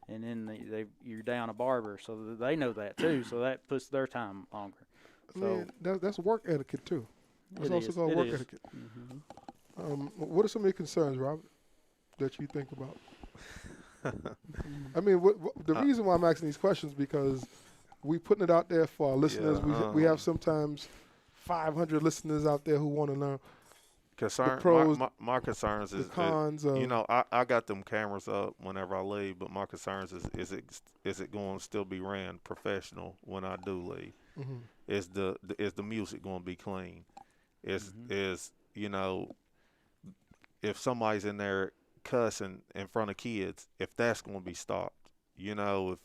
Speaker 4: and then you're down a barber, so they know that too. So that puts their time longer. So
Speaker 1: That's work etiquette too. That's
Speaker 4: it
Speaker 1: also
Speaker 4: is.
Speaker 1: called
Speaker 4: It
Speaker 1: work
Speaker 4: is.
Speaker 1: etiquette.
Speaker 4: Mm-hmm.
Speaker 1: What are some of your concerns, Robert, that you think about? I mean, the reason why I'm asking these questions because we putting it out there for our listeners.
Speaker 2: Yeah,
Speaker 1: We have sometimes 500 listeners out there who want to know
Speaker 2: concern.
Speaker 1: pros,
Speaker 2: my concerns
Speaker 1: the
Speaker 2: is
Speaker 1: cons of.
Speaker 2: I got them cameras up whenever I leave, but my concerns is it going to still be ran professional when I do leave?
Speaker 1: Mhm.
Speaker 2: Is the music going to be clean? Is if somebody's in there cussing in front of kids, if that's going to be stopped, it's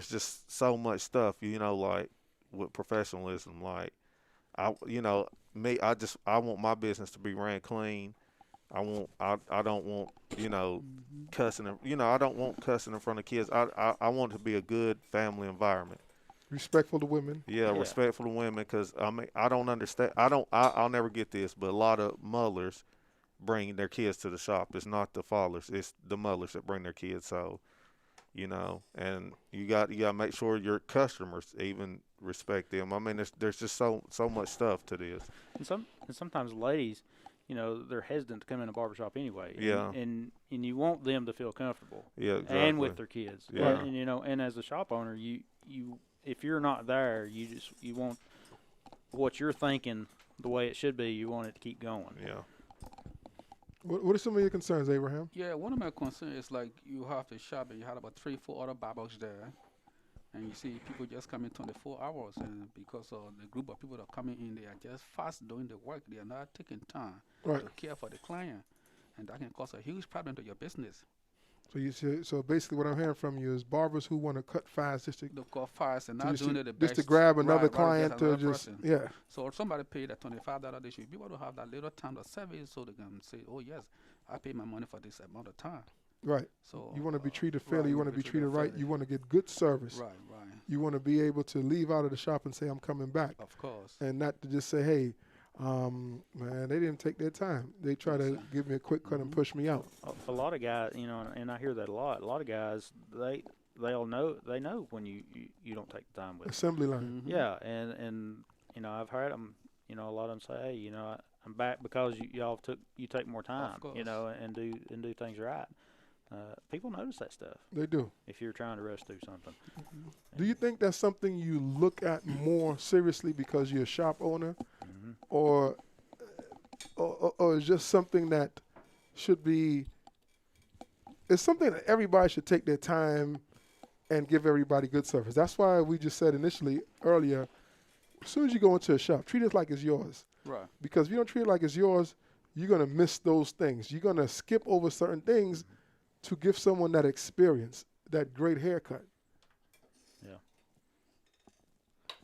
Speaker 2: just so much stuff, like with professionalism, like I want my business to be ran clean. I don't want cussing, I don't want cussing in front of kids. I want it to be a good family environment.
Speaker 1: Respectful to women.
Speaker 2: Yeah, respectful to women, because I don't understand. I'll never get this, but a lot of mothers bring their kids to the shop. It's not the fathers, it's the mothers that bring their kids. So, and you got to make sure your customers even respect them. I mean, there's just so much stuff to this.
Speaker 4: And sometimes ladies, they're hesitant to come in a barbershop anyway.
Speaker 2: Yeah.
Speaker 4: And you want them to feel comfortable.
Speaker 2: Yeah, exactly.
Speaker 4: And with their kids.
Speaker 2: Yeah.
Speaker 4: And and as a shop owner, you if you're not there, you want what you're thinking the way it should be. You want it to keep going.
Speaker 2: Yeah.
Speaker 1: What are some of your concerns, Abraham?
Speaker 3: Yeah, one of my concerns is like you have the shop and you have about 3, 4 other barbers there, and you see people just coming 24 hours, and because of the group of people that are coming in, they are just fast doing the work. They are not taking time
Speaker 1: Right.
Speaker 3: to care for the client, and that can cause a huge problem to your business.
Speaker 1: So basically, what I'm hearing from you is barbers who want to cut fast just to
Speaker 3: They go fast and
Speaker 1: to
Speaker 3: not
Speaker 1: just
Speaker 3: doing
Speaker 1: to,
Speaker 3: it the
Speaker 1: just
Speaker 3: best.
Speaker 1: to grab another
Speaker 3: Right,
Speaker 1: client to
Speaker 3: another
Speaker 1: just
Speaker 3: person.
Speaker 1: yeah.
Speaker 3: So if somebody paid that $25, they should be able to have that little time to service so they can say, oh yes, I pay my money for this amount of time.
Speaker 1: Right.
Speaker 3: So
Speaker 1: You want to be treated
Speaker 3: right,
Speaker 1: fairly. You want to be treated right.
Speaker 3: fairly.
Speaker 1: You want to get good service.
Speaker 3: Right.
Speaker 1: You want to be able to leave out of the shop and say, I'm coming back.
Speaker 3: Of course.
Speaker 1: And not to just say, hey, man, they didn't take their time. They try to give me a quick cut and push me out.
Speaker 4: A lot of guys, you know, and I hear that a lot. A lot of guys, they'll know when you don't take the time with them.
Speaker 1: Assembly line.
Speaker 3: Mhm.
Speaker 4: Yeah, and you know, I've heard them. You know, a lot of them say, hey, you know, I'm back because you take more time. You
Speaker 3: course.
Speaker 4: know, and do things right. People notice that stuff
Speaker 1: They do.
Speaker 4: if you're trying to rush through something.
Speaker 1: Do you think that's something you look at more seriously because you're a shop owner,
Speaker 4: Mm-hmm.
Speaker 1: or is just something that should be? It's something that everybody should take their time and give everybody good service. That's why we just said earlier, as soon as you go into a shop, treat it like it's yours.
Speaker 3: Right.
Speaker 1: Because if you don't treat it like it's yours, you're gonna miss those things. You're gonna skip over certain things to give someone that experience, that great haircut.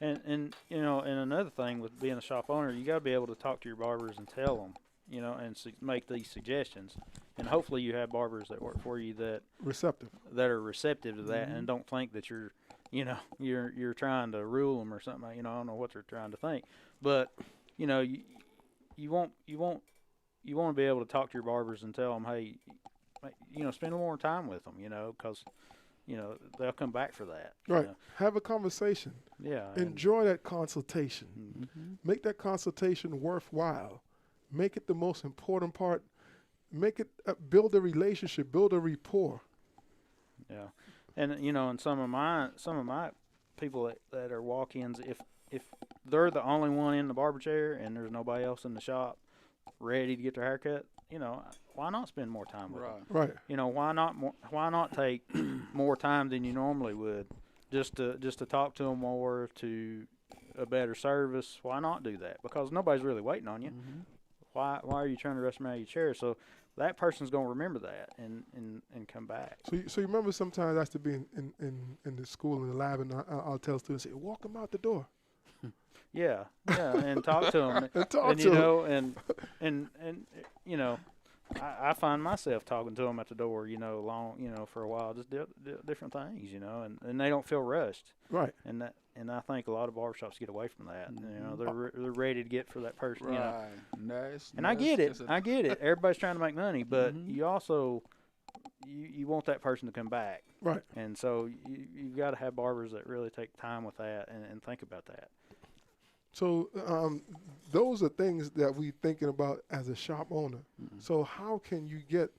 Speaker 4: And you know, and another thing with being a shop owner, you got to be able to talk to your barbers and tell them, you know, and make these suggestions. And hopefully, you have barbers that work for you that
Speaker 1: Receptive.
Speaker 4: are receptive to that and don't think that you're, you know, you're trying to rule them or something. You know, I don't know what they're trying to think, but you know, you want to be able to talk to your barbers and tell them, hey, you know, spend more time with them, you know, because you know they'll come back for that. you
Speaker 1: Right.
Speaker 4: know.
Speaker 1: Have a conversation.
Speaker 4: Yeah. and-
Speaker 1: Enjoy that consultation.
Speaker 3: Mm-hmm.
Speaker 1: Make that consultation worthwhile. Make it the most important part. Make it build a relationship, build a rapport.
Speaker 4: Yeah, and you know, and some of my people that are walk-ins, if they're the only one in the barber chair and there's nobody else in the shop ready to get their haircut, you know, why not spend more time with them?
Speaker 3: Right.
Speaker 1: Right.
Speaker 4: You know, why not take more time than you normally would just to talk to them more, to a better service? Why not do that? Because nobody's really waiting on you.
Speaker 3: Mm-hmm.
Speaker 4: Why are you trying to rush them out of your chair? So that person's going to remember that and come back.
Speaker 1: So you remember sometimes I used to be in the school in the lab, and I'll tell students, say, walk them out the door.
Speaker 4: Yeah, and talk to them,
Speaker 1: And talk
Speaker 4: and
Speaker 1: to
Speaker 4: you
Speaker 1: 'em.
Speaker 4: know, and you know, I find myself talking to them at the door, you know, for a while, just different things, you know, and they don't feel rushed,
Speaker 1: Right.
Speaker 4: and I think a lot of barbershops get away from that. You know,
Speaker 3: Mhm.
Speaker 4: they're ready to get for that person, you know.
Speaker 3: Right. Nice.
Speaker 4: And I get it. I get it. Everybody's trying to make money, but
Speaker 3: Mhm.
Speaker 4: you also you want that person to come back,
Speaker 1: Right.
Speaker 4: and so you've got to have barbers that really take time with that and think about that.
Speaker 1: So those are things that we thinking about as a shop owner.
Speaker 3: Mhm.
Speaker 1: So how can you get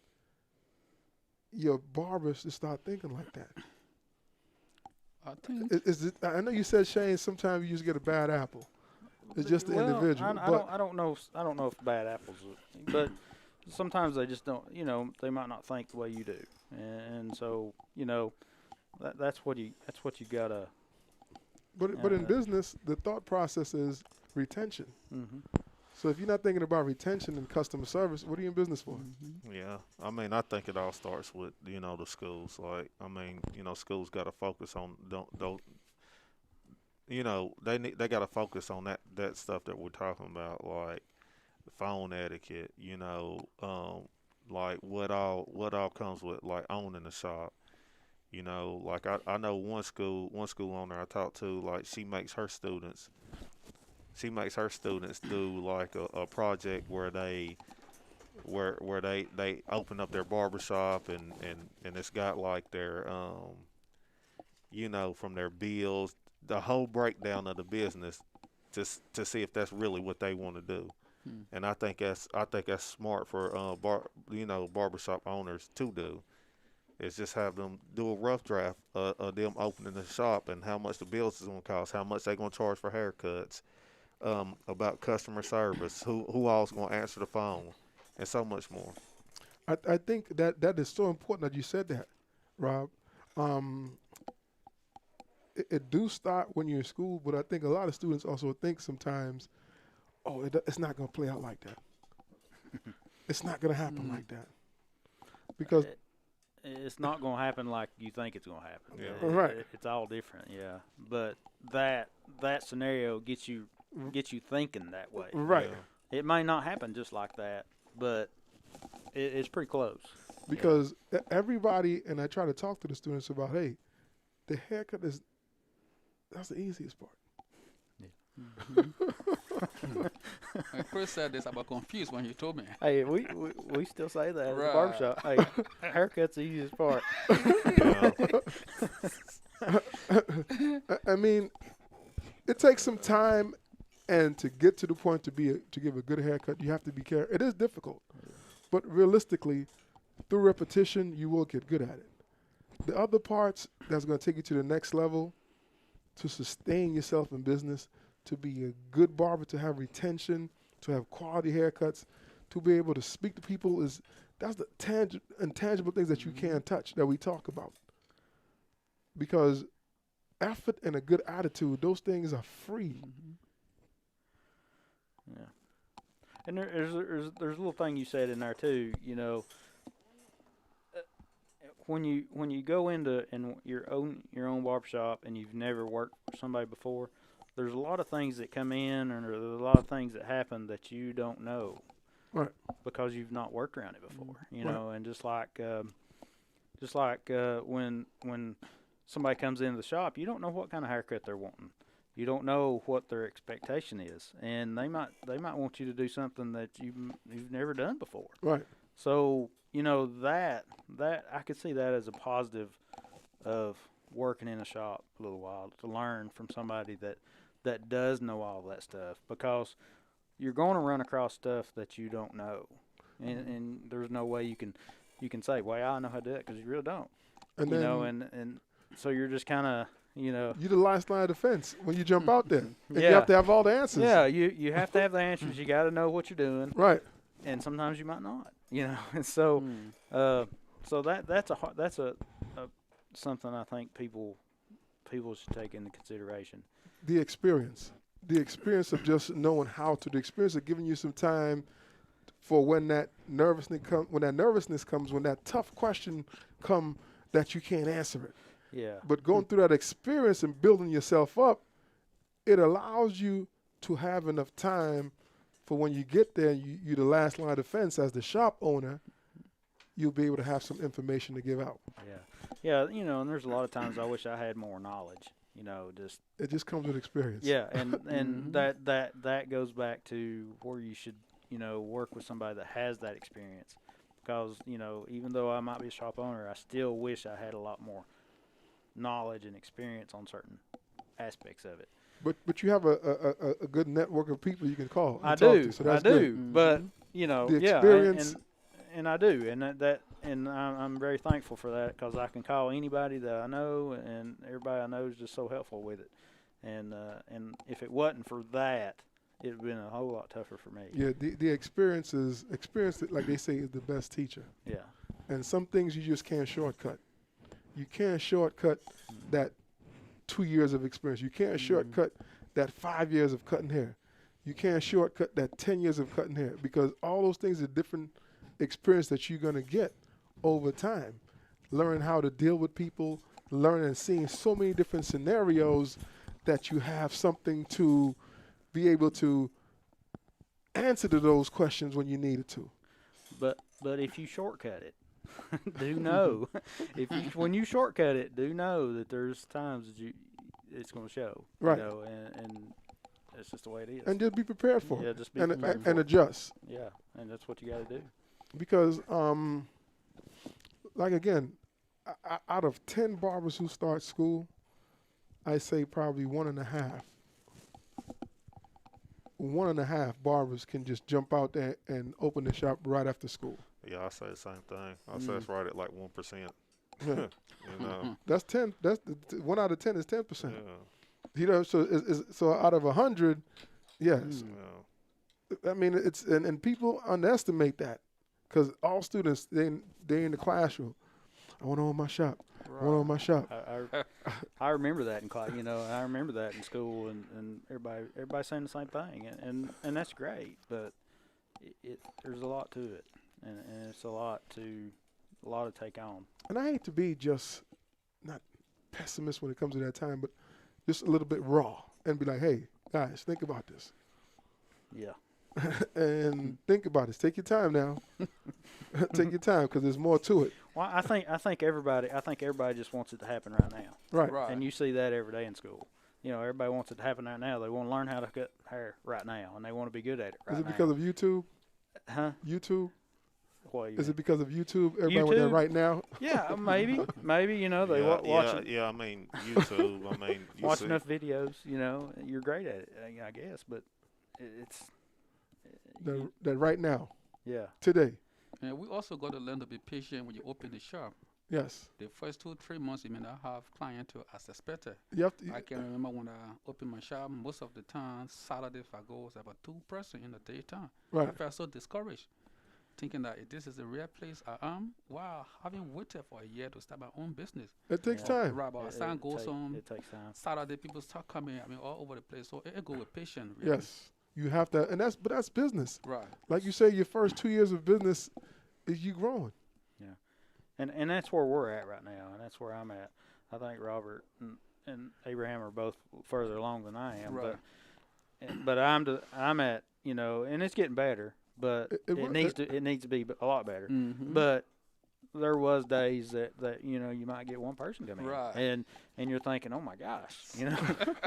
Speaker 1: your barbers to start thinking like that?
Speaker 3: I think.
Speaker 1: I know you said, Shane, sometimes you just get a bad apple. It's just the
Speaker 4: Well,
Speaker 1: individual.
Speaker 4: I don't know if bad apples, but sometimes they just don't. You know, they might not think the way you do, and so you know, that's what you gotta.
Speaker 1: But in business, the thought process is retention.
Speaker 4: Mm-hmm.
Speaker 1: So if you're not thinking about retention and customer service, what are you in business for?
Speaker 3: Mhm.
Speaker 2: Yeah, I mean, I think it all starts with, you know, the schools. Like, I mean, you know, schools got to focus on don't you know, they got to focus on that stuff that we're talking about, like phone etiquette. You know, like what all comes with like owning a shop. You know, like I know one school owner I talked to, like she makes her students do like a project where they open up their barbershop and it's got like their you know, from their bills, the whole breakdown of the business to see if that's really what they want to do.
Speaker 3: Hmm.
Speaker 2: And I think that's smart for barbershop owners to do. Is just have them do a rough draft of them opening the shop and how much the bills is going to cost, how much they're going to charge for haircuts, about customer service, who all's going to answer the phone, and so much more.
Speaker 1: I think that is so important that you said that, Rob. It do start when you're in school, but I think a lot of students also think sometimes, oh, it's not going to play out like that. It's not going to happen like that. Because
Speaker 4: It's not going to happen like you think it's going to happen.
Speaker 2: Yeah.
Speaker 1: Right.
Speaker 4: It's all different, yeah. But that scenario gets you thinking that way.
Speaker 1: right.
Speaker 2: Yeah.
Speaker 4: It may not happen just like that, but it's pretty close.
Speaker 1: Because everybody, and I try to talk to the students about, hey, the haircut that's the easiest part.
Speaker 3: And Chris said this about confused when he told me.
Speaker 4: Hey, we still say that at the
Speaker 3: Right.
Speaker 4: barbershop. Hey, haircut's the easiest part.
Speaker 1: I mean, it takes some time, and to get to the point to give a good haircut, you have to be careful. It is difficult, but realistically, through repetition, you will get good at it. The other parts that's going to take you to the next level, to sustain yourself in business, to be a good barber, to have retention, to have quality haircuts, to be able to speak to people that's the intangible things that you can't touch that we talk about. Because effort and a good attitude, those things are free.
Speaker 4: Yeah. And there's a little thing you said in there too. You know, when you go into your own barbershop and you've never worked for somebody before, there's a lot of things that come in and there's a lot of things that happen that you don't know,
Speaker 1: Right.
Speaker 4: because you've not worked around it before. You
Speaker 1: Right.
Speaker 4: know, and just like when somebody comes into the shop, you don't know what kind of haircut they're wanting. You don't know what their expectation is, and they might want you to do something that you've never done before.
Speaker 1: Right.
Speaker 4: So, you know, that I could see that as a positive of working in a shop a little while, to learn from somebody that does know all that stuff, because you're going to run across stuff that you don't know, and there's no way you can say, well, I know how to do it, because you really don't.
Speaker 1: And
Speaker 4: You
Speaker 1: then
Speaker 4: know, and so you're just kind of, you know,
Speaker 1: you're the last line of defense when you jump out there. And you
Speaker 4: Yeah.
Speaker 1: have to have all the answers.
Speaker 4: yeah, you have to have the answers. You got to know what you're doing,
Speaker 1: Right.
Speaker 4: and sometimes you might not. You know, and so so that's something I think people should take into consideration.
Speaker 1: The experience of just knowing how to, the experience of giving you some time for when that nervousness comes, when that tough question come that you can't answer it.
Speaker 4: Yeah.
Speaker 1: But going through that experience and building yourself up, it allows you to have enough time for when you get there, you're the last line of defense as the shop owner, you'll be able to have some information to give out.
Speaker 4: Yeah, you know, and there's a lot of times I wish I had more knowledge. You know,
Speaker 1: It just comes with experience.
Speaker 4: yeah, and that goes back to where you should, you know, work with somebody that has that experience, because, you know, even though I might be a shop owner, I still wish I had a lot more knowledge and experience on certain aspects of it.
Speaker 1: But you have a good network of people you can call.
Speaker 4: I
Speaker 1: and talk
Speaker 4: do,
Speaker 1: to, so that's
Speaker 4: I do,
Speaker 1: good.
Speaker 4: but you know,
Speaker 1: The
Speaker 4: yeah,
Speaker 1: experience-
Speaker 4: and I do, and I'm very thankful for that, because I can call anybody that I know, and everybody I know is just so helpful with it, and if it wasn't for that, it would have been a whole lot tougher for me.
Speaker 1: Yeah, the experience that, like they say, is the best teacher.
Speaker 4: Yeah,
Speaker 1: And some things you just can't shortcut. You can't shortcut that 2 years of experience. You can't shortcut that 5 years of cutting hair. You can't shortcut that 10 years of cutting hair, because all those things are different experience that you're going to get over time. Learning how to deal with people, learning and seeing so many different scenarios that you have something to be able to answer to those questions when you needed to.
Speaker 4: but if you shortcut it, do know when you shortcut it, do know that there's times that it's going to show.
Speaker 1: Right.
Speaker 4: You know, and it's just the way it is.
Speaker 1: And just be prepared for
Speaker 4: Yeah,
Speaker 1: it.
Speaker 4: just be
Speaker 1: and,
Speaker 4: prepared
Speaker 1: and,
Speaker 4: for
Speaker 1: and
Speaker 4: it.
Speaker 1: adjust.
Speaker 4: Yeah, and that's what you got to do.
Speaker 1: Because, like again, out of 10 barbers who start school, I say probably 1.5 barbers can just jump out there and open the shop right after school.
Speaker 2: Yeah, I say the same thing. I say it's right at like 1%.
Speaker 1: Yeah.
Speaker 2: You know.
Speaker 1: That's 10. That's 1 out of 10 is 10%.
Speaker 2: Yeah.
Speaker 1: You know, so so out of 100, Yes.
Speaker 2: Yeah.
Speaker 1: I mean, it's and people underestimate that because all students they in the classroom. I want to own my shop. I want to own my shop.
Speaker 4: I remember that in class, you know, and I remember that in school, and everybody saying the same thing, and that's great, but there's a lot to it, and it's a lot to take on.
Speaker 1: And I hate to be just not pessimist when it comes to that time, but just a little bit raw and be like, hey, guys, think about this.
Speaker 4: Yeah.
Speaker 1: And think about this. Take your time now. Take your time because there's more to it.
Speaker 4: Well, I think everybody just wants it to happen right now.
Speaker 1: Right.
Speaker 3: Right.
Speaker 4: And you see that every day in school. You know, everybody wants it to happen right now. They want to learn how to cut hair right now, and they want to be good at it right now.
Speaker 1: Is it because of YouTube?
Speaker 4: Huh?
Speaker 1: YouTube?
Speaker 4: What do you
Speaker 1: Is
Speaker 4: mean?
Speaker 1: it because of YouTube? Everybody want that
Speaker 4: YouTube?
Speaker 1: right now?
Speaker 4: Yeah, maybe. You know, they watch it.
Speaker 2: Yeah, I mean YouTube. I mean, you
Speaker 4: Watch
Speaker 2: see,
Speaker 4: enough videos, you know, you're great at it, I guess. But it's
Speaker 1: That right now,
Speaker 4: yeah.
Speaker 1: today.
Speaker 3: And we also got to learn to be patient when you open the shop.
Speaker 1: Yes.
Speaker 3: The first 2-3 months, you may not have clients as expected.
Speaker 1: You have to.
Speaker 3: I can remember when I opened my shop, most of the time, Saturday, if I go, it's about 2 person in the daytime.
Speaker 1: Right.
Speaker 3: I felt so discouraged, thinking that if this is the real place I am, wow, having waited for a year to start my own business.
Speaker 1: It takes
Speaker 4: Yeah.
Speaker 1: time.
Speaker 3: Right, but as time goes on,
Speaker 4: It takes time.
Speaker 3: Saturday, people start coming, I mean, all over the place. So it go with patience, really.
Speaker 1: Yes. You have to, and that's business.
Speaker 3: Right.
Speaker 1: Like you say, your first 2 years of business is you growing.
Speaker 4: And that's where we're at right now, and that's where I'm at. I think Robert and Abraham are both further along than I am,
Speaker 3: Right.
Speaker 4: but I'm at, you know, and it's getting better, but it needs to be a lot better.
Speaker 3: Mm-hmm.
Speaker 4: But there was days that you know you might get one person come in,
Speaker 3: Right.
Speaker 4: and you're thinking, oh my gosh, you know,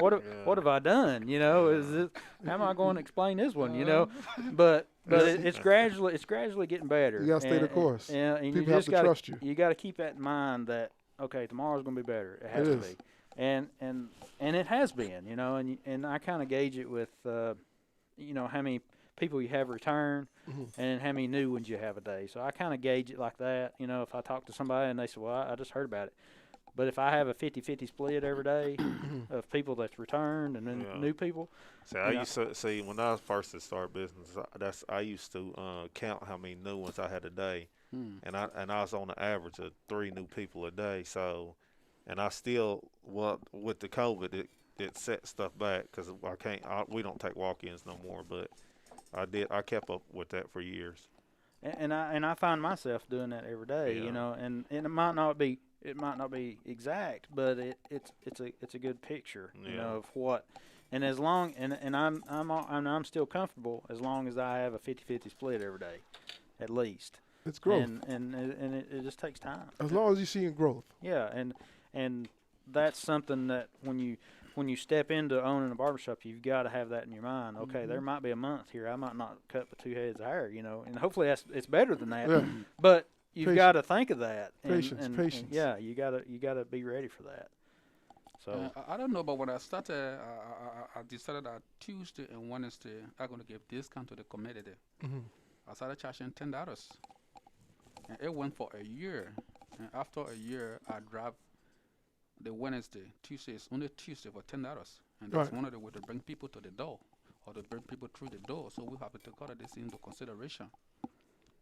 Speaker 4: what have I done? You know, is this, how am I going to explain this one? You know, but it's gradually getting better.
Speaker 1: You gotta stay the course.
Speaker 4: And you
Speaker 1: People have
Speaker 4: just
Speaker 1: to
Speaker 4: gotta
Speaker 1: trust you.
Speaker 4: you got to keep that in mind that okay, tomorrow's going to be better. It has
Speaker 1: It
Speaker 4: to
Speaker 1: is.
Speaker 4: be, and it has been, you know, and I kind of gauge it with you know how many people you have return and how many new ones you have a day. So I kind of gauge it like that. You know, if I talk to somebody and they say, well, I just heard about it. But if I have a 50-50 split every day of people that's returned and then new people.
Speaker 2: See, I used to see when I first started business. I used to count how many new ones I had a day, and I was on the average of 3 new people a day. So, and I still with the COVID it set stuff back because we don't take walk-ins no more. But I kept up with that for years.
Speaker 4: And I find myself doing that every day, you know, and it might not be exact, but it's a good picture, you know, of what. And as long and I'm still comfortable as long as I have a 50-50 split every day, at least.
Speaker 1: It's growth.
Speaker 4: And it just takes time.
Speaker 1: As long as you're seeing growth.
Speaker 4: Yeah, and that's something that when you step into owning a barbershop, you've got to have that in your mind. Okay, there might be a month here I might not cut but 2 heads of hair, you know, and hopefully it's better than that.
Speaker 1: Yeah.
Speaker 4: But you've got to think of that.
Speaker 1: Patience.
Speaker 4: And yeah, you gotta be ready for that. So
Speaker 3: I don't know, but when I started, I decided that Tuesday and Wednesday I'm going to give discount to the community. I started charging $10, and it went for a year. And after a year, I dropped the Tuesday is only Tuesday for $10, and that's one of the ways to bring people to the door or to bring people through the door. So we have to take all of this into consideration.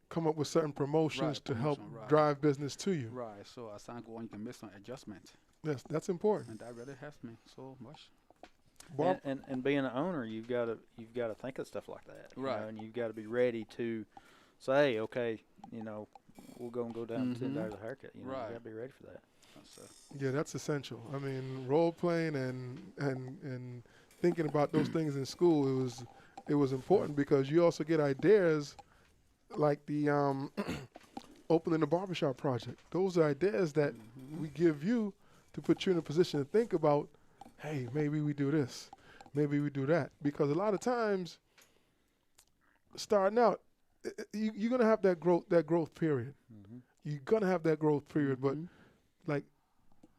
Speaker 1: Come up with certain promotions to help drive business to you.
Speaker 3: Right. So as time goes on, you can make some adjustments.
Speaker 1: Yes, that's important.
Speaker 3: And that really helps me so much.
Speaker 4: And being an owner, you've got to think of stuff like that, you know, and you've got to be ready to say, okay, you know, we'll go down to $10 a haircut. You know, you got to be ready for that.
Speaker 1: Yeah, that's essential. I mean, role playing and thinking about those things in school, it was important because you also get ideas like the opening the barbershop project. Those are ideas that we give you to put you in a position to think about, hey, maybe we do this, maybe we do that. Because a lot of times, starting out, you're gonna have that growth period. You're gonna have that growth period, but like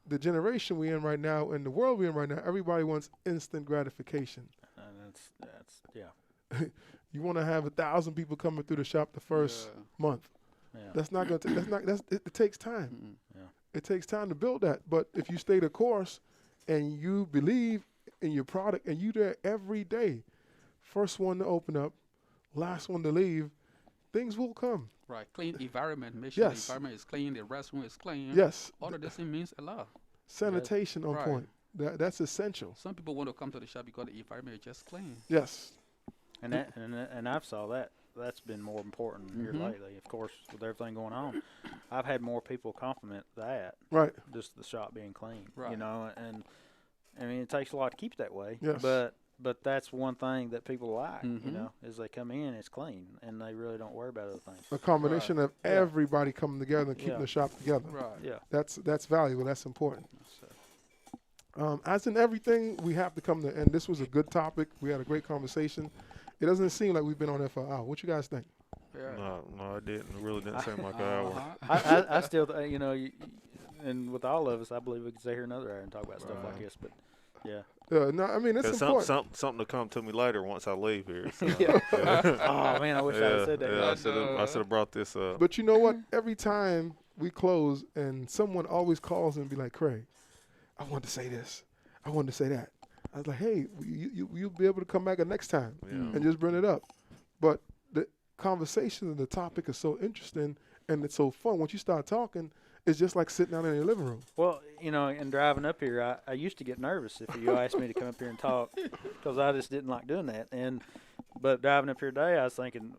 Speaker 1: the generation we're in right now and the world we're in right now, everybody wants instant gratification.
Speaker 4: That's
Speaker 1: You want to have 1,000 people coming through the shop the first month.
Speaker 4: Yeah.
Speaker 1: That's not going to. It takes time.
Speaker 4: Yeah.
Speaker 1: It takes time to build that. But if you stay the course, and you believe in your product, and you there every day, first one to open up, last one to leave, things will come.
Speaker 3: Right. Clean environment. Make sure
Speaker 1: Yes.
Speaker 3: the environment is clean. The restroom is clean.
Speaker 1: Yes,
Speaker 3: All of this thing means a lot.
Speaker 1: sanitation on
Speaker 3: Right.
Speaker 1: point. That's essential.
Speaker 3: Some people want to come to the shop because the environment is just clean.
Speaker 1: Yes.
Speaker 4: And I've saw that. That's been more important here
Speaker 3: Mhm.
Speaker 4: lately. Of course, with everything going on, I've had more people compliment that,
Speaker 1: Right.
Speaker 4: just the shop being clean. You
Speaker 3: Right.
Speaker 4: know, and I mean, it takes a lot to keep it that way.
Speaker 1: Yes.
Speaker 4: But that's one thing that people like. You
Speaker 3: Mhm.
Speaker 4: know, is they come in, it's clean, and they really don't worry about other things.
Speaker 1: A combination of
Speaker 4: Yeah.
Speaker 1: everybody coming together and keeping
Speaker 4: Yeah.
Speaker 1: the shop together.
Speaker 3: Right.
Speaker 4: Yeah.
Speaker 1: That's valuable. That's important.
Speaker 4: So,
Speaker 1: As in everything, we have to come to, and this was a good topic. We had a great conversation. It doesn't seem like we've been on there for an hour. What you guys think?
Speaker 3: Yeah.
Speaker 2: No, I didn't. It really didn't seem like an hour.
Speaker 3: Uh-huh.
Speaker 4: I still, you know, and with all of us, I believe we could stay here another hour and talk about stuff like
Speaker 3: Right.
Speaker 4: this. But yeah.
Speaker 1: No, I mean, it's
Speaker 2: 'Cause
Speaker 1: important.
Speaker 2: something to come to me later once I leave here. So.
Speaker 4: Yeah. Oh man, I wish I had said that.
Speaker 2: Yeah,
Speaker 3: Yeah.
Speaker 2: I should have brought this up.
Speaker 1: But you know what? Every time we close, and someone always calls and be like, Craig, I want to say this. I want to say that. I was like, hey, you'll be able to come back next time
Speaker 2: Yeah.
Speaker 1: and just bring it up. But the conversation and the topic is so interesting and it's so fun. Once you start talking, it's just like sitting down in your living room.
Speaker 4: Well, you know, and driving up here, I used to get nervous if you asked me to come up here and talk because I just didn't like doing that. But driving up here today, I was thinking,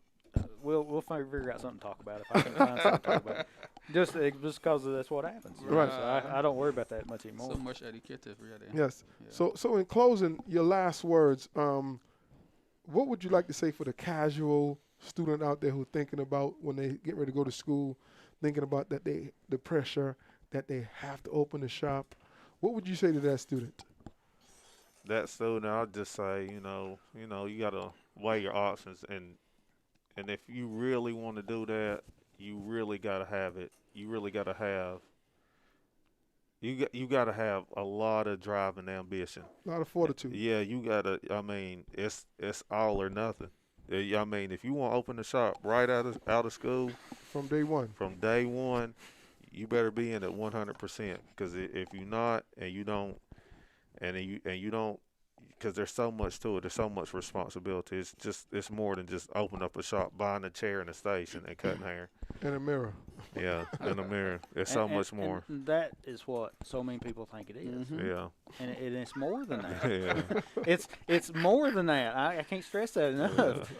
Speaker 4: we'll figure out something to talk about if I can find something to talk about. Just because that's what happens. you know,
Speaker 1: Right.
Speaker 4: So I don't worry about that much anymore.
Speaker 3: So much educative, really.
Speaker 1: Yes.
Speaker 3: Yeah.
Speaker 1: So in closing, your last words, what would you like to say for the casual student out there who's thinking about when they get ready to go to school, thinking about the pressure that they have to open a shop? What would you say to that student?
Speaker 2: That student, I'll just say, you know, you gotta weigh your options, and if you really want to do that, you really gotta have it. You really gotta have. You gotta have a lot of drive and ambition.
Speaker 1: A lot of fortitude.
Speaker 2: Yeah, you gotta. I mean, it's all or nothing. I mean, if you want to open the shop right out of school
Speaker 1: From day one.
Speaker 2: from day one, you better be in at 100%. Because if you're not, and you don't, because there's so much to it. There's so much responsibility. It's more than just open up a shop, buying a chair in a station, and cutting hair.
Speaker 1: And a mirror.
Speaker 2: Yeah, in a mirror. It's so much more.
Speaker 4: And that is what so many people think it is.
Speaker 3: Mhm.
Speaker 2: Yeah,
Speaker 4: And it's more than that.
Speaker 2: yeah.
Speaker 4: It's more than that. I can't stress that enough.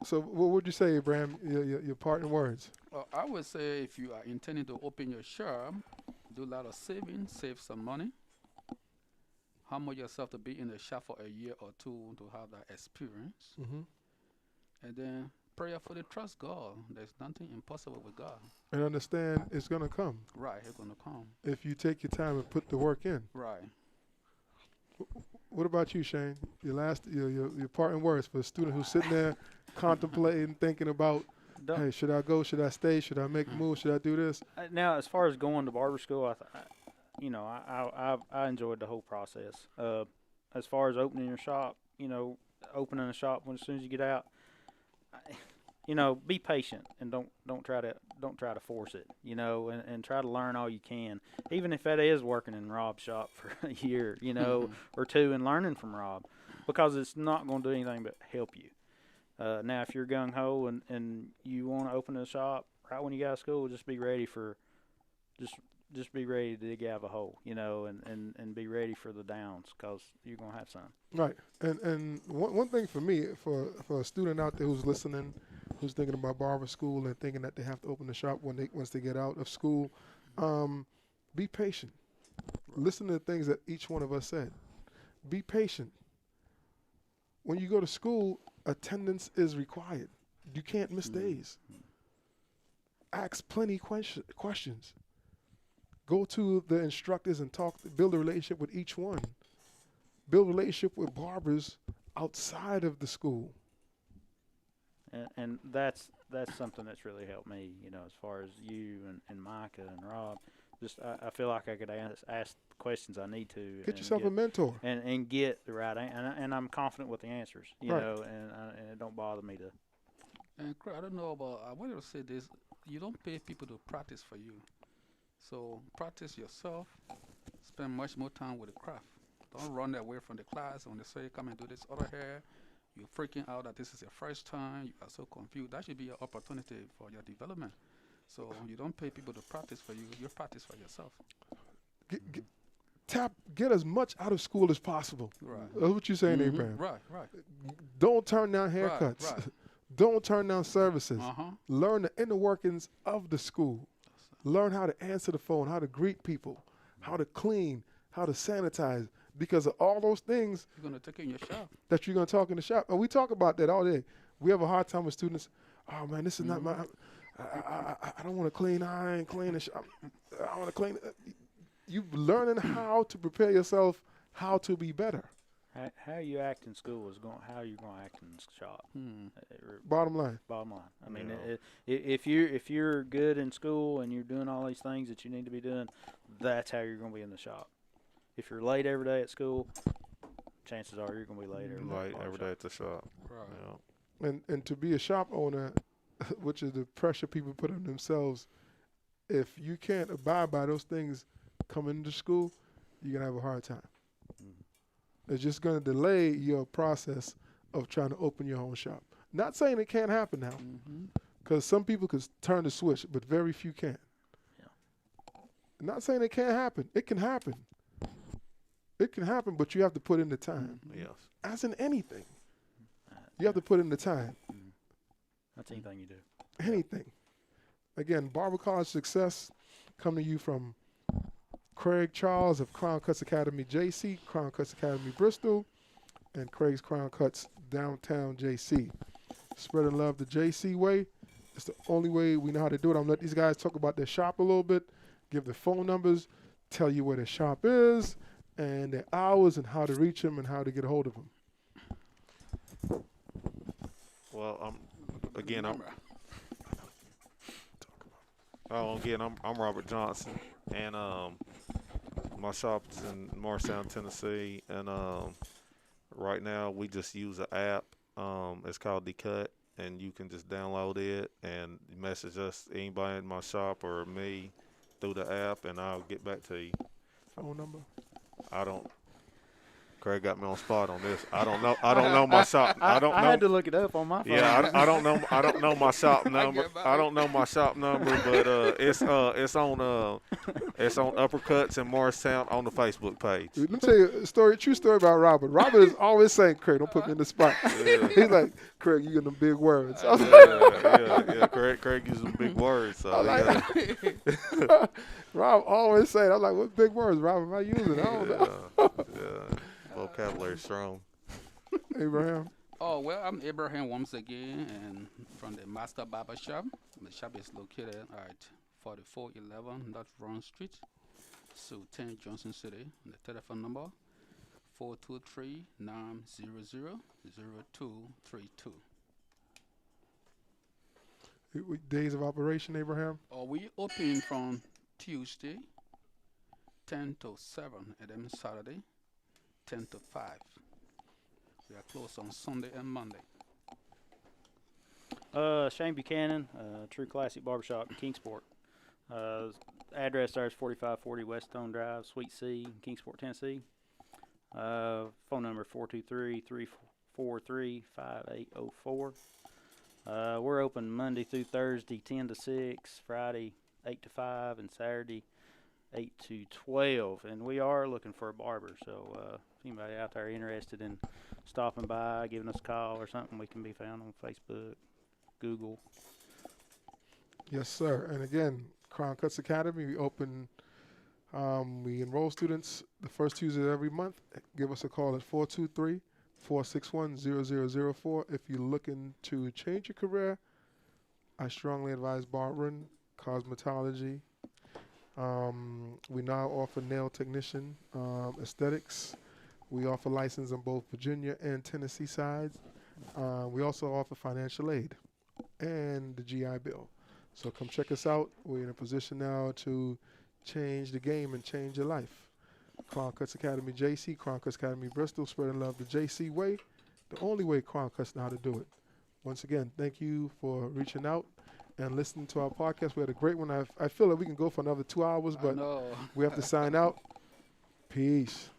Speaker 1: So what would you say, Abraham, your parting words?
Speaker 3: Well, I would say if you are intending to open your shop, do a lot of saving, save some money. Humble yourself to be in the shop for a year or two to have that experience.
Speaker 1: Mm-hmm.
Speaker 3: And then prayerfully trust God. There's nothing impossible with God.
Speaker 1: And understand it's going to come
Speaker 3: Right, it's going to come.
Speaker 1: if you take your time and put the work in.
Speaker 3: Right.
Speaker 1: What about you, Shane? Your parting words for a student who's sitting there contemplating, thinking about,
Speaker 4: Don't-
Speaker 1: hey, should I go? Should I stay? Should I make a move? Should I do this?
Speaker 4: Now, as far as going to barber school, I enjoyed the whole process. As far as opening your shop, opening a shop as soon as you get out, be patient and don't try to force it, and try to learn all you can, even if that is working in Rob's shop for a year, or two, and learning from Rob, because it's not going to do anything but help you. Now, if you're gung ho and you want to open a shop right when you get out of school, just be ready for just be ready to dig out of a hole, and be ready for the downs, because you're going to have some.
Speaker 1: Right. And one thing for me, for a student out there who's listening, who's thinking about barber school and thinking that they have to open the shop once they get out of school, be patient. Listen to the things that each one of us said. Be patient. When you go to school, attendance is required. You can't miss days. Ask plenty questions. Go to the instructors and build a relationship with each one. Build a relationship with barbers outside of the school.
Speaker 4: And that's something that's really helped me, as far as you and Micah and Rob. Just I feel like I could ask the questions I need to.
Speaker 1: Get yourself a mentor.
Speaker 4: And get the right and I'm confident with the answers,
Speaker 1: Right.
Speaker 4: And it don't bother me to.
Speaker 3: And Craig, I don't know about, I wanted to say this, you don't pay people to practice for you. So practice yourself, spend much more time with the craft. Don't run away from the class when they say come and do this other hair. You're freaking out that this is your first time. You are so confused. That should be an opportunity for your development. So you don't pay people to practice for you. You practice for yourself.
Speaker 1: Get as much out of school as possible.
Speaker 3: Right.
Speaker 1: That's what you're saying,
Speaker 3: Mhm.
Speaker 1: Abraham.
Speaker 3: Right. Right.
Speaker 1: Don't turn down haircuts.
Speaker 3: Right.
Speaker 1: Don't turn down services.
Speaker 3: Uh-huh.
Speaker 1: Learn the inner workings of the school. Learn how to answer the phone, how to greet people, how to clean, how to sanitize. Because of all those things
Speaker 3: You're gonna take it in your shop.
Speaker 1: that you're going to talk in the shop. And we talk about that all day. We have a hard time with students. Oh, man, this is not my, I don't want to clean. I ain't clean the shop. I want to clean. You learning how to prepare yourself, how to be better.
Speaker 4: How you act in school is how you're going to act in the shop.
Speaker 1: Bottom line.
Speaker 4: Bottom line. I mean,
Speaker 2: Yeah.
Speaker 4: if you're good in school and you're doing all these things that you need to be doing, that's how you're going to be in the shop. If you're late every day at school, chances are you're going to be late every day.
Speaker 2: Like every day at the shop.
Speaker 3: Right.
Speaker 2: Yeah.
Speaker 1: And to be a shop owner, which is the pressure people put on themselves, if you can't abide by those things coming into school, you're going to have a hard time. It's just going to delay your process of trying to open your own shop. Not saying it can't happen now, because some people can turn the switch, but very few can.
Speaker 4: Yeah.
Speaker 1: Not saying it can't happen. It can happen. It can happen, but you have to put in the time.
Speaker 2: Yes.
Speaker 1: As in anything. You have to put in the time.
Speaker 4: That's anything you do.
Speaker 1: Anything. Again, Barber College Success come to you from Craig Charles of Crown Cuts Academy JC, Crown Cuts Academy Bristol, and Craig's Crown Cuts Downtown JC. Spreading love the JC way. It's the only way we know how to do it. I'm going to let these guys talk about their shop a little bit, give their phone numbers, tell you where their shop is, and their hours and how to reach them and how to get a hold of them.
Speaker 2: Well, I'm Robert Johnson, and my shop is in Morristown, Tennessee, and right now we just use an app. It's called The Cut, and you can just download it and message us, anybody in my shop or me, through the app, and I'll get back to you.
Speaker 1: Phone number?
Speaker 2: Craig got me on spot on this. I don't know my shop. I
Speaker 4: had to look it up on my phone.
Speaker 2: Yeah, I don't know my shop number. I don't know my shop number, but it's on Uppercuts in Morristown on the Facebook page.
Speaker 1: Let me tell you a true story about Robert. Robert is always saying, Craig, don't put me in the spot.
Speaker 2: Yeah.
Speaker 1: He's like, Craig, you get them big words.
Speaker 2: Yeah. Craig uses some big words. So
Speaker 1: Rob always saying, I'm like, what big words, Rob, am I using? I don't know.
Speaker 2: Yeah. Vocabulary strong.
Speaker 1: Abraham.
Speaker 3: Oh, well, I'm Abraham once again, and from the Master Barber Shop. The shop is located at 4411 North Ron Street, Suite 10, Johnson City. The telephone number, 423-900-0232.
Speaker 1: Days of operation, Abraham?
Speaker 3: We open from Tuesday, 10 to 7, and then Saturday, 10 to 5. We are closed on Sunday and Monday.
Speaker 4: Shane Buchanan, True Classic Barbershop in Kingsport. Address there is 4540 West Stone Drive, Suite C, Kingsport, Tennessee. Phone number 423-343-5804. We're open Monday through Thursday, 10 to 6, Friday, 8 to 5, and Saturday, 8 to 12. And we are looking for a barber, so if anybody out there interested in stopping by, giving us a call or something, we can be found on Facebook, Google.
Speaker 1: Yes, sir. And again, Crown Cuts Academy, we open, we enroll students the first Tuesday of every month. Give us a call at 423-461-0004. If you're looking to change your career, I strongly advise barbering, cosmetology. We now offer nail technician, aesthetics. We offer license on both Virginia and Tennessee sides. We also offer financial aid and the GI Bill. So come check us out. We're in a position now to change the game and change your life. Crown Cuts Academy JC, Crown Cuts Academy Bristol, spreading love the JC way, the only way Crown Cuts know how to do it. Once again, thank you for reaching out and listening to our podcast. We had a great one. I feel that we can go for another 2 hours, but we have to sign out. Peace.